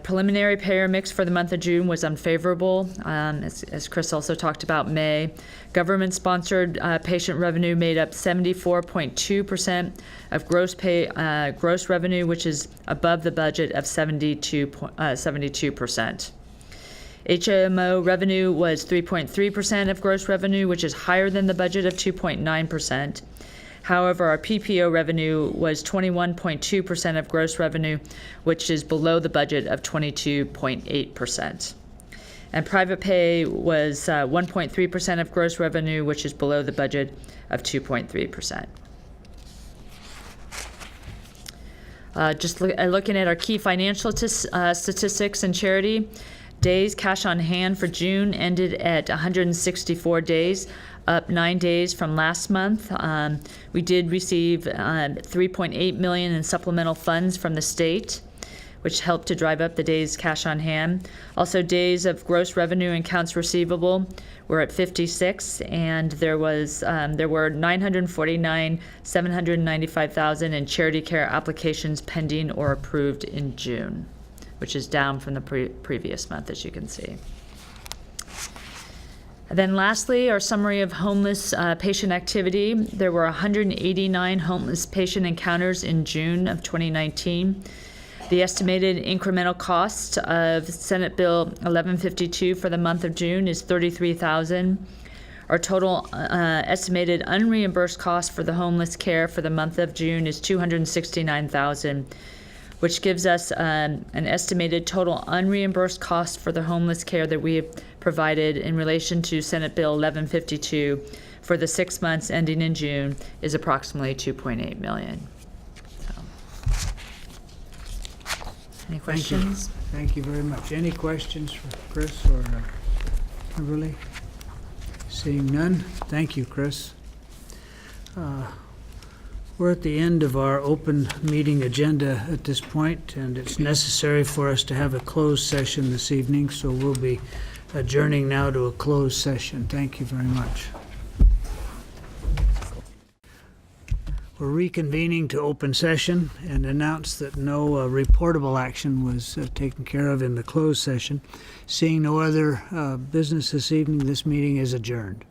preliminary payer mix for the month of June was unfavorable, as Chris also talked about May. Government-sponsored patient revenue made up 74.2% of gross revenue, which is above the budget of 72%. HMO revenue was 3.3% of gross revenue, which is higher than the budget of 2.9%. However, our PPO revenue was 21.2% of gross revenue, which is below the budget of 22.8%. And private pay was 1.3% of gross revenue, which is below the budget of 2.3%. Looking at our key financial statistics and charity, days cash on hand for June ended at 164 days, up 9 days from last month. We did receive $3.8 million in supplemental funds from the state, which helped to drive up the days cash on hand. Also, days of gross revenue and accounts receivable were at 56, and there were 795,000 in charity care applications pending or approved in June, which is down from the previous month, as you can see. And then lastly, our summary of homeless patient activity. There were 189 homeless patient encounters in June of 2019. The estimated incremental cost of Senate Bill 1152 for the month of June is $33,000. Our total estimated unreimbursed cost for the homeless care for the month of June is $269,000, which gives us an estimated total unreimbursed cost for the homeless care that we have provided in relation to Senate Bill 1152 for the 6 months ending in June is approximately $2.8 million. Any questions? Thank you very much. Any questions for Chris or Kimberly? Seeing none, thank you, Chris. We're at the end of our open meeting agenda at this point, and it's necessary for us to have a closed session this evening, so we'll be adjourning now to a closed session. Thank you very much. We're reconvening to open session and announce that no reportable action was taken care of in the closed session. Seeing no other business this evening, this meeting is adjourned.